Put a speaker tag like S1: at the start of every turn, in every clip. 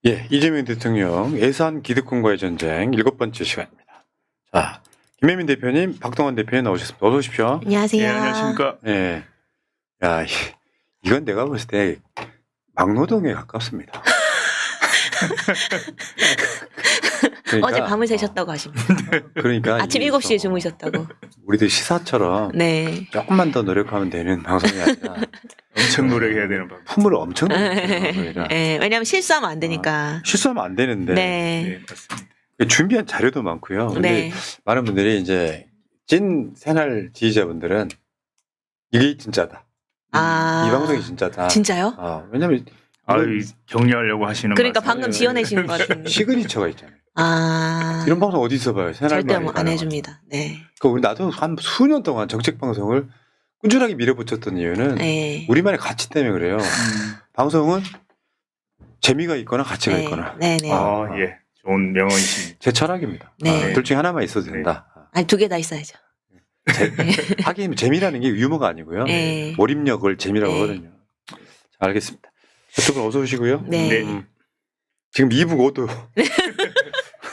S1: 예, 이재명 대통령 예산 기득권과의 전쟁 7번째 시간입니다. 자, 김혜민 대표님, 박동원 대표님 나오셨습니다. 어서 오십시오.
S2: 안녕하세요.
S3: 예, 안녕하십니까.
S1: 예. 야, 이건 내가 봤을 때 막노동에 가깝습니다. 그러니까,
S2: 어제 밤을 새셨다고 하십니다.
S1: 그러니까
S2: 아침 7시에 주무셨다고.
S1: 우리도 시사처럼
S2: 네.
S1: 조금만 더 노력하면 되는 방송이 아니라
S3: 엄청 노력해야 되는 방법.
S1: 품을 엄청 넣는 방송이라
S2: 네, 왜냐하면 실수하면 안 되니까.
S1: 실수하면 안 되는데
S2: 네.
S3: 네, 맞습니다.
S1: 준비한 자료도 많고요. 근데
S2: 네.
S1: 많은 분들이 이제 찐 새날 지지자분들은 이게 진짜다.
S2: 아.
S1: 이 방송이 진짜다.
S2: 진짜요?
S1: 왜냐면
S3: 격려하려고 하시는
S2: 그러니까
S3: 말씀.
S2: 방금 지어내시는 것 같은데.
S1: 시그니처가 있잖아요.
S2: 아.
S1: 이런 방송 어디 있어 봐요. 새날
S2: 절대
S1: 말이
S2: 안 해줍니다. 네.
S1: 그러니까 우리 나도 한 수년 동안 정책 방송을 꾸준하게 밀어붙였던 이유는
S2: 네.
S1: 우리만의 가치 때문에 그래요. 방송은 재미가 있거나 가치가
S2: 네.
S1: 있거나.
S2: 네네.
S3: 예. 좋은 명언이십니다.
S1: 제 철학입니다.
S2: 네.
S1: 둘 중에 하나만 있어도 된다.
S2: 아니, 2개 다 있어야죠.
S1: 하긴 재미라는 게 유머가 아니고요.
S2: 네.
S1: 몰입력을 재미라고
S2: 네.
S1: 하거든요. 자, 알겠습니다. 두 분 어서 오시고요.
S2: 네.
S3: 네.
S1: 지금 2부 5도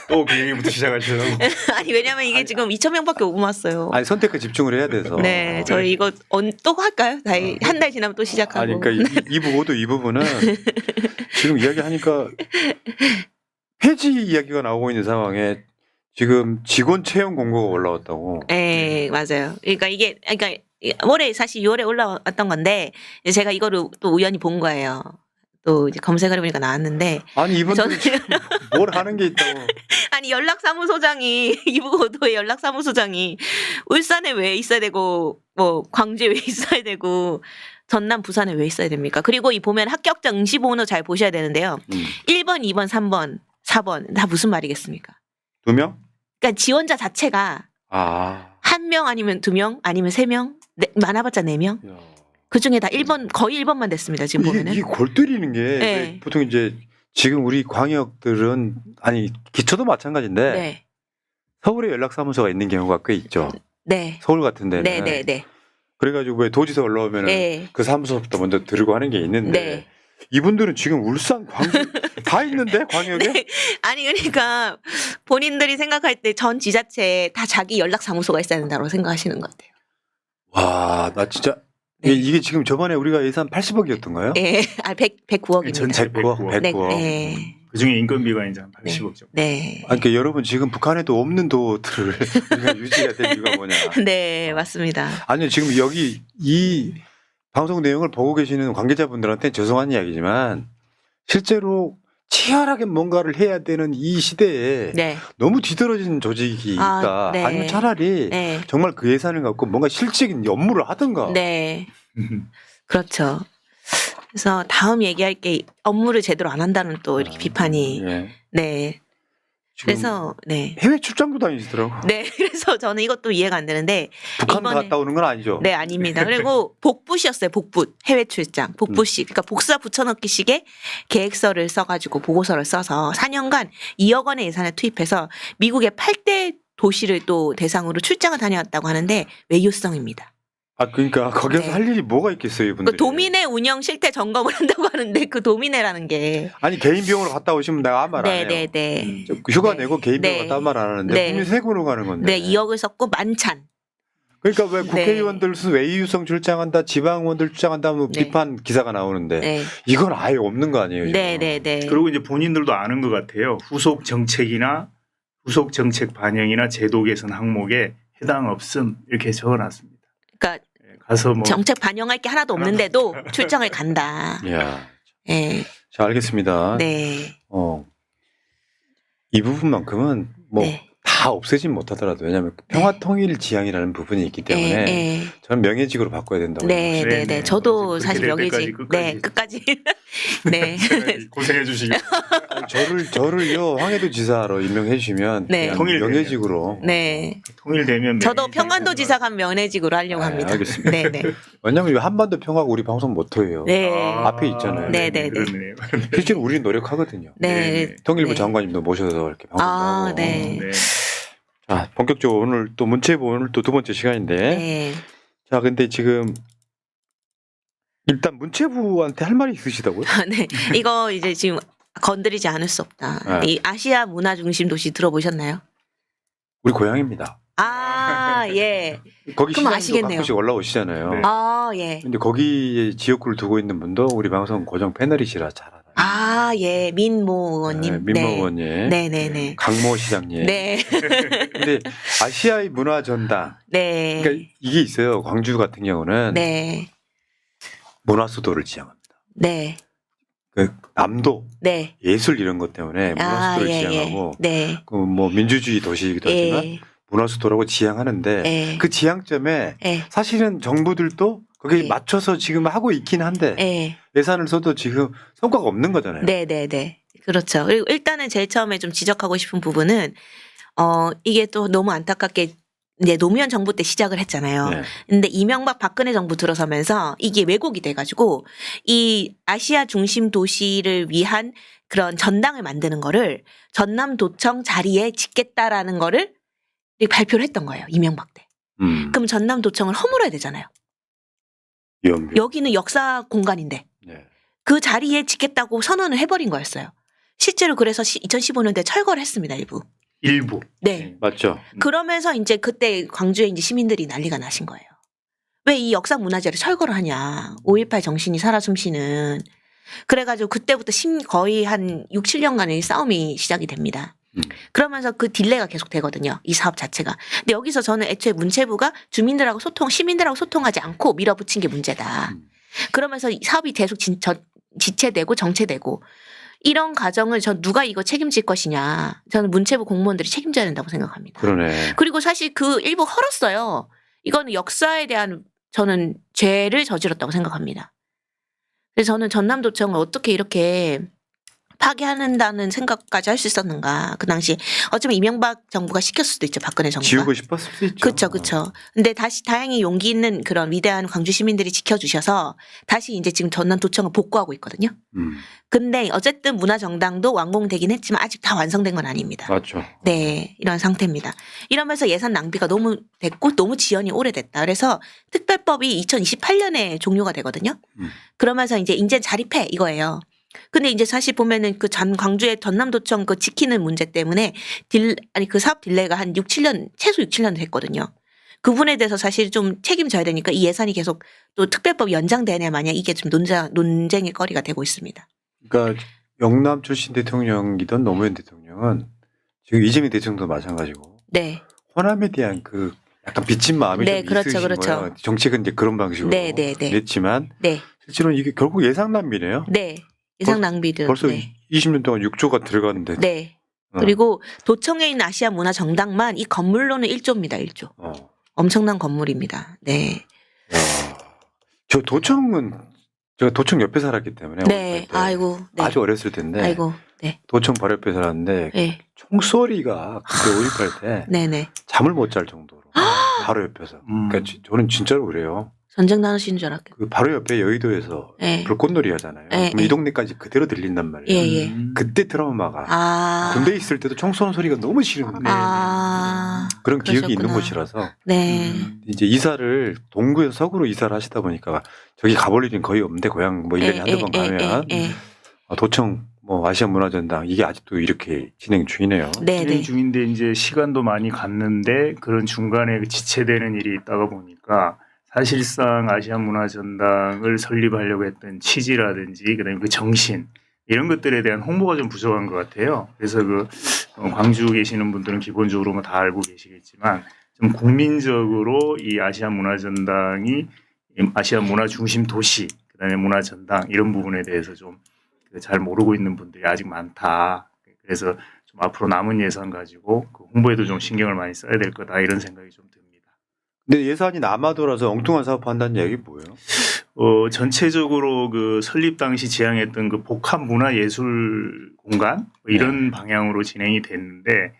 S3: 또 그 얘기부터 시작하시려고.
S2: 아니, 왜냐면 이게 지금 2,000명밖에 못 모았어요.
S1: 아니 선택과 집중을 해야 돼서.
S2: 네. 저희 이거 또 할까요? 한 달 지나면 또 시작하고.
S1: 아니 그러니까 2부 5도 이 부분은 지금 이야기하니까 폐지 이야기가 나오고 있는 상황에 지금 직원 채용 공고가 올라왔다고.
S2: 네, 맞아요. 그러니까 올해 사실 6월에 올라왔던 건데 이제 제가 이거를 또 우연히 본 거예요. 또 이제 검색을 해보니까 나왔는데
S1: 아니 이분들은
S2: 저는-
S1: 지금 뭘 하는 게 있다고.
S2: 아니 연락사무소장이 이부고도의 연락사무소장이 울산에 왜 있어야 되고 뭐 광주에 왜 있어야 되고 전남 부산에 왜 있어야 됩니까? 그리고 이 보면 합격자 응시번호 잘 보셔야 되는데요. 1번, 2번, 3번, 4번 다 무슨 말이겠습니까?
S1: 2명?
S2: 그러니까 지원자 자체가
S1: 아.
S2: 1명 아니면 2명 아니면 3명 많아봤자 4명
S1: 야.
S2: 그중에 다 1번 거의 1번만 됐습니다. 지금 보면은.
S1: 이게 골 때리는 게
S2: 네.
S1: 보통 이제 지금 우리 광역들은 아니 기초도 마찬가지인데
S2: 네.
S1: 서울에 연락사무소가 있는 경우가 꽤 있죠.
S2: 네.
S1: 서울 같은 데는.
S2: 네, 네, 네.
S1: 그래가지고 왜 도지사 올라오면
S2: 네.
S1: 그 사무소부터 먼저 들고 하는 게 있는데
S2: 네.
S1: 이분들은 지금 울산, 광주 다 있는데 광역에?
S2: 네. 아니 그러니까 본인들이 생각할 때 전 지자체에 다 자기 연락사무소가 있어야 된다고 생각하시는 것 같아요.
S1: 와, 나 진짜
S2: 네.
S1: 이게 지금 저번에 우리가 예산 80억이었던가요?
S2: 예. 109억입니다.
S3: 전체
S1: 109억,
S3: 109억.
S2: 네.
S1: 109억.
S2: 네.
S3: 그중에 인건비가 이제 한 80억 정도.
S2: 네.
S1: 아니, 그러니까 여러분 지금 북한에도 없는 도들을 우리가 유지해야 될 이유가 뭐냐?
S2: 네, 맞습니다.
S1: 아니요, 지금 여기 이 방송 내용을 보고 계시는 관계자분들한테 죄송한 이야기지만 실제로 치열하게 뭔가를 해야 되는 이 시대에
S2: 네.
S1: 너무 뒤떨어진 조직이
S2: 아,
S1: 있다.
S2: 네.
S1: 아니면 차라리
S2: 네.
S1: 정말 그 예산을 갖고 뭔가 실질적인 업무를 하든가.
S2: 네. 그렇죠. 그래서 다음 얘기할 게 업무를 제대로 안 한다는 또 이렇게 비판이
S1: 예.
S2: 네.
S1: 지금
S2: 그래서 네.
S1: 해외 출장도 다니시더라고.
S2: 네. 그래서 저는 이것도 이해가 안 되는데
S1: 북한
S2: 이번에-
S1: 갔다 오는 건 아니죠.
S2: 네, 아닙니다. 그리고 복붙이었어요. 복붙. 해외 출장. 복붙식. 그러니까 복사 붙여넣기식의 계획서를 써가지고 보고서를 써서 4년간 2억 원의 예산을 투입해서 미국의 8대 도시를 또 대상으로 출장을 다녀왔다고 하는데 외유성입니다.
S1: 아 그러니까 거기서
S2: 네.
S1: 할 일이 뭐가 있겠어요, 이분들.
S2: 그 도민회 운영 실태 점검을 한다고 하는데 그 도민회라는 게
S1: 아니 개인 비용으로 갔다 오시면 내가 아무 말 안 해요.
S2: 네네네.
S1: 휴가
S2: 네.
S1: 내고 개인 비용
S2: 네.
S1: 갔다 말 안 하는데
S2: 네.
S1: 국민 세금으로 가는 건데.
S2: 네, 2억을 썼고 만찬.
S1: 그러니까 왜
S2: 네.
S1: 국회의원들 무슨 외유성 출장한다, 지방의원들 출장한다, 뭐
S2: 네.
S1: 비판 기사가 나오는데
S2: 네.
S1: 이건 아예 없는 거 아니에요? 지금?
S2: 네네네.
S3: 그리고 이제 본인들도 아는 것 같아요. 후속 정책이나 후속 정책 반영이나 제도 개선 항목에 해당 없음 이렇게 적어놨습니다.
S2: 그러니까
S3: 가서 뭐
S2: 정책 반영할 게 하나도 없는데도 출장을 간다.
S1: 이야.
S2: 네.
S1: 자 알겠습니다.
S2: 네.
S1: 이 부분만큼은 뭐
S2: 네.
S1: 다 없애진 못하더라도 왜냐하면 평화통일 지향이라는 부분이 있기 때문에
S2: 네.
S1: 저는 명예직으로 바꿔야 된다고.
S2: 네,
S1: 생각합니다.
S2: 네,
S3: 네,
S2: 네.
S3: 네.
S2: 저도
S3: 그렇게
S2: 사실
S3: 될
S2: 명예직.
S3: 때까지
S2: 네, 끝까지. 네.
S3: 고생해 주시고
S1: 저를요 황해도 지사로 임명해 주시면
S2: 네.
S1: 그냥
S3: 통일되면.
S1: 명예직으로.
S2: 네.
S3: 통일되면
S2: 저도
S3: 명예직
S2: 평안도 지사 간 면회직으로 하려고
S1: 아,
S2: 합니다.
S1: 알겠습니다.
S2: 네, 네.
S1: 왜냐하면 이 한반도 평화가 우리 방송 모토예요.
S2: 네.
S1: 앞에 있잖아요.
S2: 네, 네, 네.
S3: 그러네요.
S1: 실제로 우리는 노력하거든요.
S2: 네.
S1: 통일부
S2: 네.
S1: 장관님도 모셔서 이렇게 방송도
S2: 아,
S1: 하고.
S2: 네.
S3: 네.
S1: 자 본격적으로 오늘 또 문체부 오늘 또 두 번째 시간인데.
S2: 네.
S1: 자 근데 지금 일단 문체부한테 할 말이 있으시다고요?
S2: 네. 이거 이제 지금 건드리지 않을 수 없다.
S1: 네.
S2: 이 아시아 문화 중심 도시 들어보셨나요?
S1: 우리 고향입니다.
S2: 아, 예.
S1: 거기
S2: 그럼
S1: 시장도
S2: 아시겠네요.
S1: 가끔씩 올라오시잖아요.
S3: 네.
S2: 아, 예.
S1: 근데 거기에 지역구를 두고 있는 분도 우리 방송 고정 패널이시라 잘 알아요.
S2: 아, 예. 민모 의원님.
S1: 민모 의원님,
S2: 네네네.
S1: 강모 시장님.
S2: 네.
S1: 근데 아시아의 문화 전당,
S2: 네.
S1: 그러니까 이게 있어요. 광주 같은 경우는
S2: 네.
S1: 문화 수도를 지향합니다.
S2: 네.
S1: 그 남도
S2: 네.
S1: 예술 이런 것 때문에 문화 수도를
S2: 예,
S1: 지향하고
S2: 네.
S1: 그 뭐 민주주의 도시이기도 하지만
S2: 예.
S1: 문화 수도라고 지향하는데
S2: 예.
S1: 그 지향점에
S2: 예.
S1: 사실은 정부들도 거기에
S2: 예.
S1: 맞춰서 지금 하고 있긴 한데
S2: 예.
S1: 예산을 써도 지금 성과가 없는 거잖아요.
S2: 네네네. 그렇죠. 그리고 일단은 제일 처음에 좀 지적하고 싶은 부분은, 이게 또 너무 안타깝게 이제 노무현 정부 때 시작을 했잖아요.
S1: 네.
S2: 근데 이명박 박근혜 정부 들어서면서 이게 왜곡이 돼가지고 이 아시아 중심 도시를 위한 그런 전당을 만드는 거를 전남도청 자리에 짓겠다라는 거를 발표를 했던 거예요. 이명박 때. 그럼 전남도청을 허물어야 되잖아요.
S1: 위험비.
S2: 여기는 역사 공간인데
S1: 네.
S2: 그 자리에 짓겠다고 선언을 해버린 거였어요. 실제로 그래서 2015년대 철거를 했습니다.
S3: 일부.
S2: 네.
S1: 맞죠.
S2: 그러면서 이제 그때 광주에 이제 시민들이 난리가 나신 거예요. 왜 이 역사 문화재를 철거를 하냐. 5.18 정신이 살아 숨쉬는. 그래가지고 그때부터 거의 한 6, 7년간의 싸움이 시작이 됩니다. 그러면서 그 딜레이가 계속 되거든요. 이 사업 자체가. 근데 여기서 저는 애초에 문체부가 주민들하고 시민들하고 소통하지 않고 밀어붙인 게 문제다. 그러면서 이 사업이 계속 지체되고 정체되고 이런 과정을 누가 이거 책임질 것이냐. 저는 문체부 공무원들이 책임져야 된다고 생각합니다.
S1: 그러네.
S2: 그리고 사실 그 일부 헐었어요. 이거는 역사에 대한 저는 죄를 저질렀다고 생각합니다. 그래서 저는 전남도청을 어떻게 이렇게 파괴한다는 생각까지 할 수 있었는가. 그 당시 어쩌면 이명박 정부가 시켰을 수도 있죠. 박근혜 정부가.
S1: 지우고 싶었을 수 있죠.
S2: 그렇죠. 근데 다시 다행히 용기 있는 그런 위대한 광주 시민들이 지켜주셔서 다시 이제 지금 전남도청을 복구하고 있거든요. 근데 어쨌든 문화정당도 완공되긴 했지만 아직 다 완성된 건 아닙니다.
S1: 맞죠.
S2: 네, 이런 상태입니다. 이러면서 예산 낭비가 너무 됐고 너무 지연이 오래됐다. 그래서 특별법이 2028년에 종료가 되거든요. 그러면서 이제 자립해 이거예요. 근데 이제 사실 보면은 그 광주의 전남도청 그 지키는 문제 때문에 그 사업 딜레이가 한 6, 7년, 최소 6, 7년 됐거든요. 그 부분에 대해서 사실 좀 책임져야 되니까 이 예산이 계속 또 특별법 연장되냐 마냐 이게 좀 논쟁의 거리가 되고 있습니다.
S1: 그러니까 영남 출신 대통령이던 노무현 대통령은 지금 이재명 대통령도 마찬가지고
S2: 네.
S1: 호남에 대한 그 약간 빚진 마음이
S2: 네,
S1: 좀
S2: 그렇죠,
S1: 있으신
S2: 그렇죠.
S1: 거예요. 정책은 이제 그런 방식으로
S2: 네, 네, 네.
S1: 냈지만
S2: 네.
S1: 실제로는 이게 결국 예산 낭비네요.
S2: 네. 예산 낭비들.
S1: 벌써
S2: 네.
S1: 20년 동안 6조가 들어갔는데.
S2: 네. 그리고 도청에 있는 아시아 문화 정당만 이 건물로는 1조입니다. 1조. 엄청난 건물입니다. 네.
S1: 저 도청은 제가 도청 옆에 살았기 때문에
S2: 네. 아이고. 네.
S1: 아주 어렸을 텐데
S2: 아이고. 네.
S1: 도청 바로 옆에 살았는데
S2: 네.
S1: 총소리가 그때 5.18 때
S2: 네네.
S1: 잠을 못 잘 정도로 바로 옆에서. 그러니까 저는 진짜로 그래요.
S2: 전쟁 나누시는 줄 알았겠다.
S1: 그 바로 옆에 여의도에서
S2: 네.
S1: 불꽃놀이 하잖아요.
S2: 네,
S1: 그럼 이 동네까지 그대로 들린단 말이에요.
S2: 예, 예.
S1: 그때 트라우마가
S2: 아.
S1: 군대에 있을 때도 총 쏘는 소리가 너무 싫은
S2: 아.
S1: 그런 기억이 있는
S2: 그러셨구나.
S1: 곳이라서
S2: 네.
S1: 이제 이사를 동구에서 서구로 이사를 하시다 보니까 저기 가볼 일은 거의 없는데 고향 뭐 1년에 한두 번 가면 도청 뭐 아시아 문화전당 이게 아직도 이렇게 진행 중이네요.
S2: 네네.
S3: 진행 중인데 이제 시간도 많이 갔는데 그런 중간에 지체되는 일이 있다가 보니까 사실상 아시아 문화전당을 설립하려고 했던 취지라든지 그다음에 그 정신 이런 것들에 대한 홍보가 좀 부족한 것 같아요. 그래서 광주 계시는 분들은 기본적으로 뭐 다 알고 계시겠지만 좀 국민적으로 이 아시아 문화전당이 아시아 문화 중심 도시 그다음에 문화전당 이런 부분에 대해서 좀 잘 모르고 있는 분들이 아직 많다. 그래서 좀 앞으로 남은 예산 가지고 그 홍보에도 좀 신경을 많이 써야 될 거다 이런 생각이 좀 듭니다.
S1: 근데 예산이 남아돌아서 엉뚱한 사업 한다는 얘기 뭐예요?
S3: 전체적으로 그 설립 당시 지향했던 그 복합 문화 예술 공간 뭐 이런 방향으로 진행이 됐는데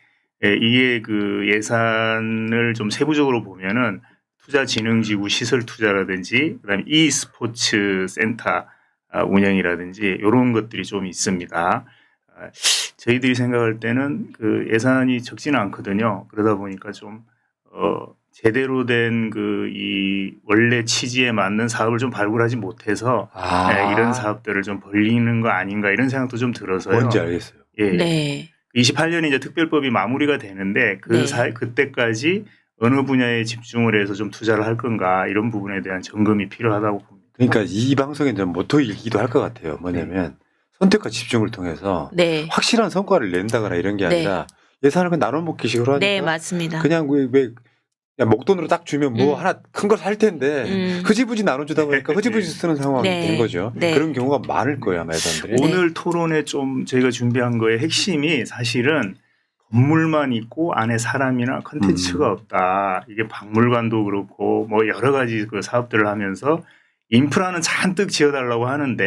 S3: 이게 그 예산을 좀 세부적으로 보면은 투자진흥지구 시설 투자라든지 그다음에 e스포츠 센터 운영이라든지 이런 것들이 좀 있습니다. 저희들이 생각할 때는 그 예산이 적지는 않거든요. 그러다 보니까 좀 제대로 된 이 원래 취지에 맞는 사업을 좀 발굴하지 못해서 이런 사업들을 좀 벌리는 거 아닌가 이런 생각도 좀 들어서요.
S1: 뭔지 알겠어요.
S3: 예.
S2: 네.
S3: 28년에 이제 특별법이 마무리가 되는데 그때까지 어느 분야에 집중을 해서 좀 투자를 할 건가 이런 부분에 대한 점검이 필요하다고 봅니다.
S1: 그러니까 이 방송에 좀 모토이기도 할 것 같아요. 뭐냐면 선택과 집중을 통해서
S2: 네.
S1: 확실한 성과를 낸다거나 이런 게
S2: 네.
S1: 아니라 예산을 그냥 나눠 먹기식으로 하니까
S2: 네, 맞습니다.
S1: 그냥 왜 그냥 목돈으로 딱 주면 뭐 하나 큰 걸 살 텐데 흐지부지 나눠주다 보니까 흐지부지 쓰는 상황이
S2: 네.
S1: 된 거죠.
S2: 네.
S1: 그런 경우가 많을 거예요, 아마 예산들이.
S3: 오늘 토론에 좀 저희가 준비한 거의 핵심이 사실은 건물만 있고 안에 사람이나 컨텐츠가 없다. 이게 박물관도 그렇고 뭐 여러 가지 그 사업들을 하면서 인프라는 잔뜩 지어달라고 하는데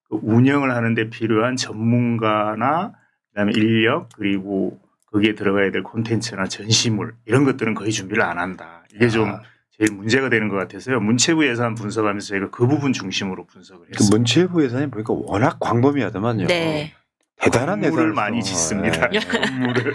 S3: 그 운영을 하는데 필요한 전문가나 그다음에 인력 그리고 거기에 들어가야 될 콘텐츠나 전시물 이런 것들은 거의 준비를 안 한다. 이게 좀 제일 문제가 되는 것 같아서 문체부 예산 분석하면서 저희가 그 부분 중심으로 분석을
S1: 그
S3: 했습니다.
S1: 문체부 예산이 보니까 워낙 광범위하더만요.
S2: 네.
S1: 대단한
S3: 건물을
S1: 예산을
S3: 많이 짓습니다.
S1: 네.
S3: 건물을.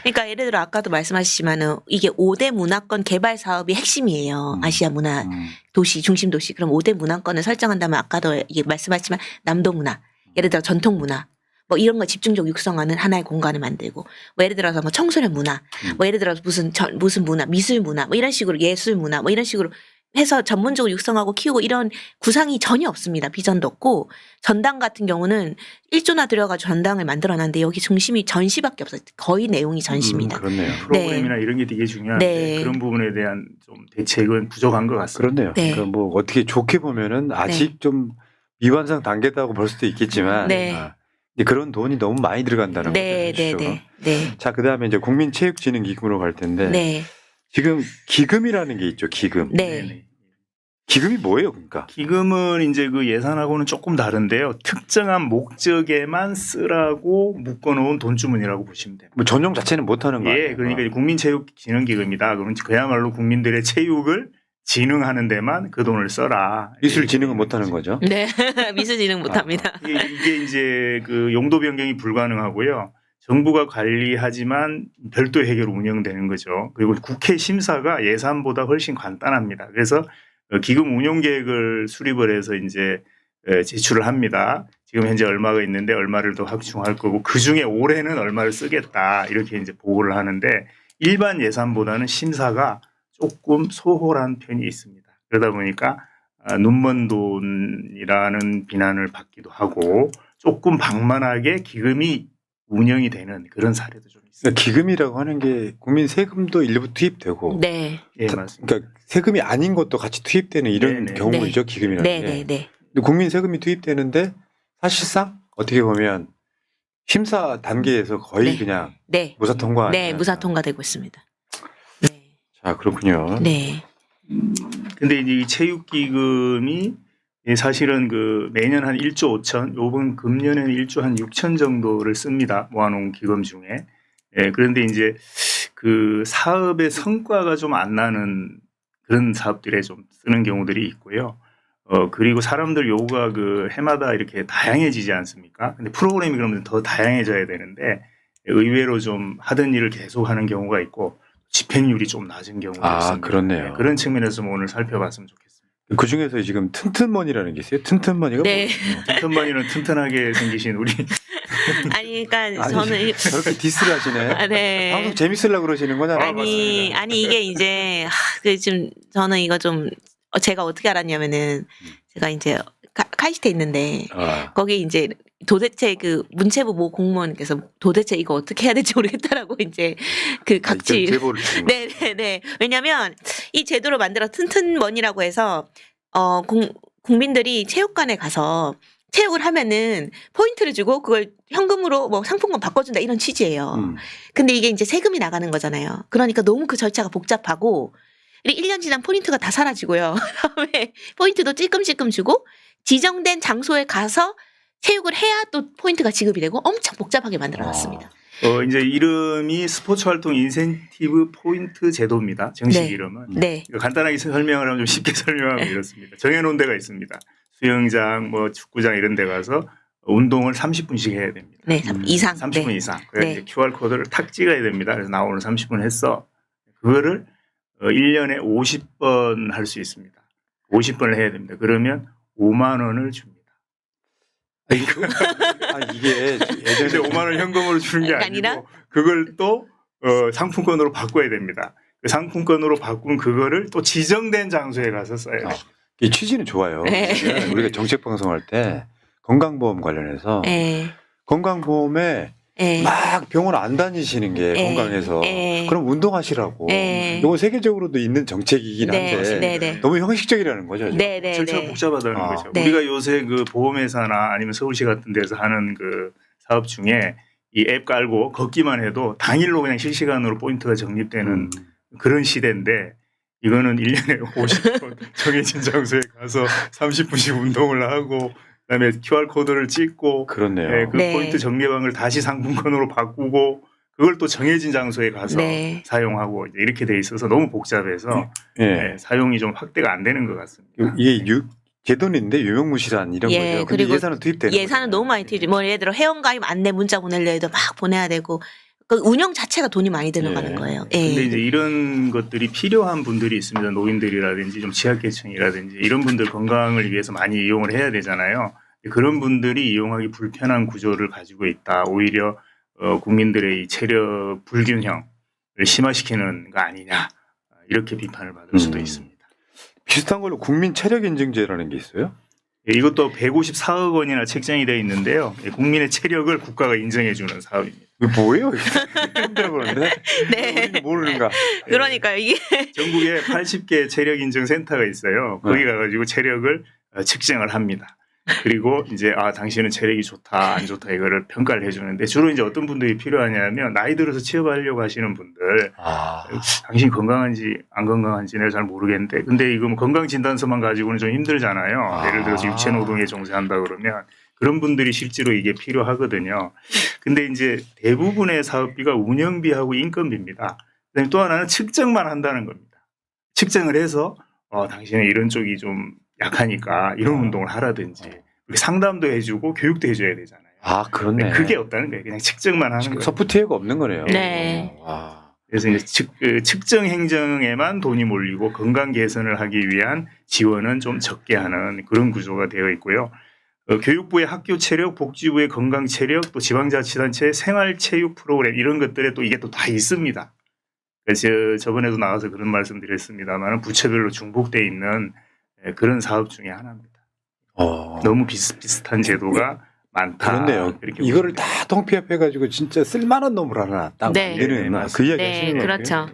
S2: 그러니까 예를 들어 아까도 말씀하시지만은 이게 5대 문화권 개발 사업이 핵심이에요. 아시아 문화 도시 중심 도시. 그럼 5대 문화권을 설정한다면 아까도 이게 말씀하셨지만 남도 문화, 예를 들어 전통 문화, 뭐 이런 걸 집중적으로 육성하는 하나의 공간을 만들고, 뭐 예를 들어서 뭐 청소년 문화, 뭐 예를 들어서 무슨 문화, 미술 문화, 뭐 이런 식으로 예술 문화, 뭐 이런 식으로 해서 전문적으로 육성하고 키우고 이런 구상이 전혀 없습니다. 비전도 없고, 전당 같은 경우는 1조나 들여가지고 전당을 만들어놨는데 여기 중심이 전시밖에 없어요. 거의 내용이 전시입니다.
S1: 그렇네요.
S3: 프로그램이나 이런 게 되게 중요한데
S2: 네.
S3: 그런 부분에 대한 좀 대책은 부족한 것 같습니다.
S1: 그렇네요.
S2: 네.
S1: 그러니까 뭐 어떻게 좋게 보면은 아직 좀 미완성 단계다고 볼 수도 있겠지만
S2: 네.
S1: 근데 그런 돈이 너무 많이 들어간다는
S2: 네,
S1: 거죠.
S2: 네,
S1: 실제로.
S2: 네, 네,
S1: 자, 그다음에 이제 국민체육진흥기금으로 갈 텐데
S2: 네,
S1: 지금 기금이라는 게 있죠. 기금.
S2: 네.
S3: 네네.
S1: 기금이 뭐예요, 그러니까?
S3: 기금은 이제 그 예산하고는 조금 다른데요. 특정한 목적에만 쓰라고 묶어놓은 돈주머니라고 보시면 됩니다.
S1: 뭐 전용 자체는 못 하는 거 아니에요?
S3: 예, 그러니까 이제 국민체육진흥기금이다. 그러면 그야말로 국민들의 체육을 진흥하는 데만 그 돈을 써라.
S1: 미술 진흥은 못 하는 거죠.
S2: 네. 미술 진흥 못합니다.
S3: 이게 이제 그 용도 변경이 불가능하고요. 정부가 관리하지만 별도 해결 운영되는 거죠. 그리고 국회 심사가 예산보다 훨씬 간단합니다. 그래서 기금 운용 계획을 수립을 해서 이제 제출을 합니다. 지금 현재 얼마가 있는데 얼마를 더 확충할 거고 그 중에 올해는 얼마를 쓰겠다 이렇게 이제 보고를 하는데 일반 예산보다는 심사가 조금 소홀한 편이 있습니다. 그러다 보니까 눈먼 돈이라는 비난을 받기도 하고 조금 방만하게 기금이 운영이 되는 그런 사례도 좀 있습니다.
S1: 그러니까 기금이라고 하는 게 국민 세금도 일부 투입되고
S2: 네.
S3: 예, 맞습니다.
S1: 그러니까 세금이 아닌 것도 같이 투입되는 이런
S3: 네네.
S1: 경우이죠. 기금이라는
S2: 네,
S1: 게.
S2: 네, 네.
S1: 근데 국민 세금이 투입되는데 사실상 어떻게 보면 심사 단계에서 거의
S2: 네.
S1: 그냥
S2: 네.
S1: 무사 통과.
S2: 네, 무사 통과되고 있습니다. 네.
S1: 자, 그렇군요.
S2: 네.
S3: 근데 이제 이 체육기금이 사실은 그 매년 한 1조 5천, 요번 금년에는 1조 한 6천 정도를 씁니다. 모아놓은 기금 중에. 예, 그런데 이제 그 사업의 성과가 좀 안 나는 그런 사업들에 좀 쓰는 경우들이 있고요. 그리고 사람들 요구가 그 해마다 이렇게 다양해지지 않습니까? 근데 프로그램이 그러면 더 다양해져야 되는데 의외로 좀 하던 일을 계속 하는 경우가 있고 집행률이 좀 낮은 경우가 있습니다.
S1: 그렇네요.
S3: 네, 그런 측면에서 좀 오늘 살펴봤으면 좋겠습니다.
S1: 그 중에서 지금 튼튼머니라는 게 있어요. 튼튼머니가
S2: 네.
S1: 뭐예요?
S3: 튼튼머니는 튼튼하게 생기신 우리
S2: 아니, 그러니까
S1: 아니,
S2: 저는
S1: 저렇게 디스를 하시네.
S2: 네.
S1: 방송 재밌으려고 그러시는 거잖아요.
S2: 아니 이게 이제 지금 저는 이거 좀 제가 어떻게 알았냐면은 제가 이제 카이스트에 있는데 거기 이제 도대체 그 문체부 모 공무원께서 도대체 이거 어떻게 해야 될지 모르겠다라고 이제 그 각지
S1: 제보를
S2: 네네네. 왜냐하면 이 제도를 만들어 튼튼머니라고 해서 국민들이 체육관에 가서 체육을 하면은 포인트를 주고 그걸 현금으로 뭐 상품권 바꿔준다 이런 취지예요. 근데 이게 이제 세금이 나가는 거잖아요. 그러니까 너무 그 절차가 복잡하고 1년 지난 포인트가 다 사라지고요. 그다음에 포인트도 찔끔찔끔 주고 지정된 장소에 가서 체육을 해야 또 포인트가 지급이 되고 엄청 복잡하게 만들어놨습니다.
S3: 이제 이름이 스포츠 활동 인센티브 포인트 제도입니다. 정식
S2: 네.
S3: 이름은.
S2: 네.
S3: 간단하게 설명을 하면 좀 쉽게 설명하면 이렇습니다. 정해놓은 데가 있습니다. 수영장, 뭐 축구장 이런 데 가서 운동을 30분씩 해야 됩니다.
S2: 네, 이상.
S3: 30분
S2: 네.
S3: 이상. 그래서
S2: 네.
S3: 이제 QR코드를 탁 찍어야 됩니다. 그래서 나 오늘 30분 했어. 그거를 1년에 50번 할 수 있습니다. 50번을 해야 됩니다. 그러면 5만 원을 줍니다.
S1: 이게
S3: 근데
S1: 예전에
S3: 5만 원 현금으로 주는 게
S2: 아니라?
S3: 아니고 그걸 또 상품권으로 바꿔야 됩니다. 그 상품권으로 바꾼 그거를 또 지정된 장소에 가서 써야 돼요.
S1: 이 취지는 좋아요.
S2: 네.
S1: 우리가 정책 방송할 때 건강보험 관련해서
S2: 예.
S1: 건강보험에
S2: 예.
S1: 막 병원 안 다니시는 게
S2: 네.
S1: 건강해서
S2: 네.
S1: 그럼 운동하시라고.
S2: 네.
S1: 이거 세계적으로도 있는 정책이긴 한데
S2: 네.
S1: 너무 형식적이라는 거죠. 지금.
S2: 네.
S3: 절차가 복잡하다는
S1: 아.
S3: 거죠.
S2: 네.
S3: 우리가 요새 그 보험회사나 아니면 서울시 같은 데서 하는 그 사업 중에 이 앱 깔고 걷기만 해도 당일로 그냥 실시간으로 포인트가 적립되는 그런 시대인데 이거는 1년에 50번 정해진 장소에 가서 30분씩 운동을 하고 그다음에 QR코드를 찍고
S1: 그렇네요.
S3: 네, 그
S2: 네.
S3: 포인트 적립왕을 다시 상품권으로 바꾸고 그걸 또 정해진 장소에 가서
S2: 네.
S3: 사용하고 이제 이렇게 돼 있어서 너무 복잡해서
S1: 예.
S3: 네, 사용이 좀 확대가 안 되는 것 같습니다.
S1: 이게 제돈인데 유명무실한 이런
S2: 예,
S1: 거죠. 근데
S2: 그리고
S1: 예산은 투입되는
S2: 예산은
S1: 거잖아요.
S2: 너무 많이 들죠. 뭐 예를 들어 회원가입 안내 문자 보내려 해도 막 보내야 되고 그 운영 자체가 돈이 많이 들어가는
S1: 예.
S2: 거예요.
S3: 근데
S2: 예.
S3: 이제 이런 것들이 필요한 분들이 있습니다. 노인들이라든지 좀 취약계층이라든지 이런 분들 건강을 위해서 많이 이용을 해야 되잖아요. 그런 분들이 이용하기 불편한 구조를 가지고 있다. 오히려 국민들의 이 체력 불균형을 심화시키는 거 아니냐 이렇게 비판을 받을 수도 있습니다.
S1: 비슷한 걸로 국민 체력 인증제라는 게 있어요?
S3: 예, 이것도 154억 원이나 책정이 되어 있는데요. 예, 국민의 체력을 국가가 인정해주는 사업입니다.
S1: 이게 뭐예요? 처음 들어보는데
S2: 네.
S1: 우리는 모르는가?
S2: 그러니까 이게
S3: 전국에 80개 체력 인증 센터가 있어요. 거기 가가지고 체력을 측정을 합니다. 그리고 이제 당신은 체력이 좋다 안 좋다 이거를 평가를 해주는데 주로 이제 어떤 분들이 필요하냐면 나이 들어서 취업하려고 하시는 분들 당신이 건강한지 안 건강한지 내가 잘 모르겠는데 근데 이거 뭐 건강진단서만 가지고는 좀 힘들잖아요. 예를 들어서 육체노동에 종사한다 그러면 그런 분들이 실제로 이게 필요하거든요. 근데 이제 대부분의 사업비가 운영비하고 인건비입니다. 그다음에 또 하나는 측정만 한다는 겁니다. 측정을 해서 당신은 이런 쪽이 좀 약하니까 이런 운동을 하라든지 상담도 해주고 교육도 해줘야 되잖아요.
S1: 그렇네.
S3: 그게 없다는 거예요. 그냥 측정만 하는 거예요.
S1: 소프트웨어가 없는 거네요.
S2: 네.
S3: 그래서 이제 측정 행정에만 돈이 몰리고 건강 개선을 하기 위한 지원은 좀 적게 하는 그런 구조가 되어 있고요. 교육부의 학교 체력, 복지부의 건강 체력, 또 지방자치단체의 생활체육 프로그램 이런 것들에 또 이게 또 다 있습니다. 그래서 저번에도 나와서 그런 말씀 드렸습니다만 부처별로 중복돼 있는 그런 사업 중에 하나입니다. 너무 비슷비슷한 제도가 많다.
S1: 그렇네요. 이거를 다 통폐합해가지고 진짜 쓸만한 놈을 하나 딱
S2: 네.
S1: 만드는
S3: 네,
S1: 그 이야기
S2: 네,
S1: 하시는 거예요.
S2: 그렇죠.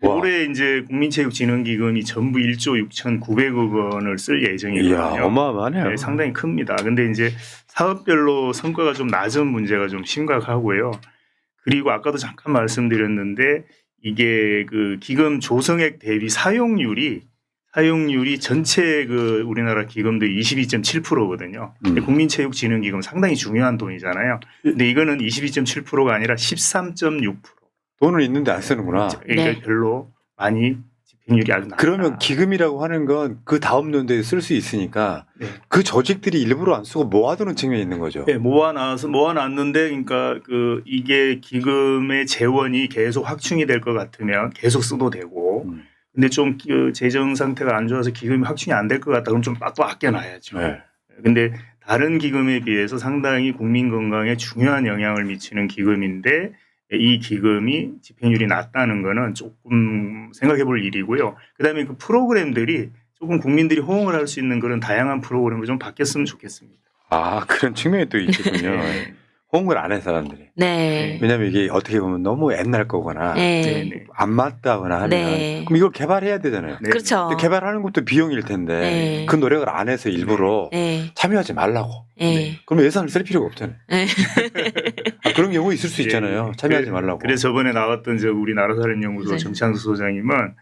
S3: 올해 이제 국민체육진흥기금이 전부 1조 6,900억 원을 쓸
S1: 이야,
S3: 예정이거든요.
S1: 어마어마하네요.
S3: 네, 상당히 큽니다. 근데 이제 사업별로 성과가 좀 낮은 문제가 좀 심각하고요. 그리고 아까도 잠깐 말씀드렸는데 이게 그 기금 조성액 대비 사용률이 전체 그 우리나라 기금들이 22.7%거든요. 국민체육진흥기금 상당히 중요한 돈이잖아요. 근데 이거는 22.7%가 아니라 13.6%.
S1: 돈은 있는데 안 쓰는구나.
S3: 그러니까
S2: 네.
S3: 별로 많이 집행률이 아주 낮다.
S1: 그러면 기금이라고 하는 건 그 다음 연도에 쓸 수 있으니까
S3: 네.
S1: 그 조직들이 일부러 안 쓰고 모아두는 측면이 있는 거죠.
S3: 네, 모아놨는데, 그러니까 이게 기금의 재원이 계속 확충이 될 것 같으면 계속 써도 되고, 근데 좀 그 재정 상태가 안 좋아서 기금이 확충이 안 될 것 같다 그럼 좀 또 아껴놔야죠.
S1: 네.
S3: 근데 다른 기금에 비해서 상당히 국민 건강에 중요한 영향을 미치는 기금인데 이 기금이 집행률이 낮다는 거는 조금 생각해 볼 일이고요. 그다음에 그 프로그램들이 조금 국민들이 호응을 할 수 있는 그런 다양한 프로그램을 좀 바뀌었으면 좋겠습니다.
S1: 그런 측면이 또 있겠군요.
S3: 네.
S1: 호응을 안 해 사람들이.
S2: 네.
S1: 왜냐하면 이게 어떻게 보면 너무 옛날 거거나
S2: 네.
S1: 안 맞다거나 하면
S2: 네.
S1: 그럼 이걸 개발해야 되잖아요.
S3: 네.
S2: 그렇죠.
S1: 근데 개발하는 것도 비용일 텐데
S2: 네.
S1: 그 노력을 안 해서 일부러
S2: 네.
S1: 참여하지 말라고.
S2: 네.
S1: 그러면 예산을 쓸 필요가 없잖아요.
S2: 네.
S1: 그런 경우 있을 수 있잖아요. 참여하지 말라고.
S3: 그래서 저번에 나왔던 우리 나라사련연구소
S2: 네.
S3: 정창수 소장님은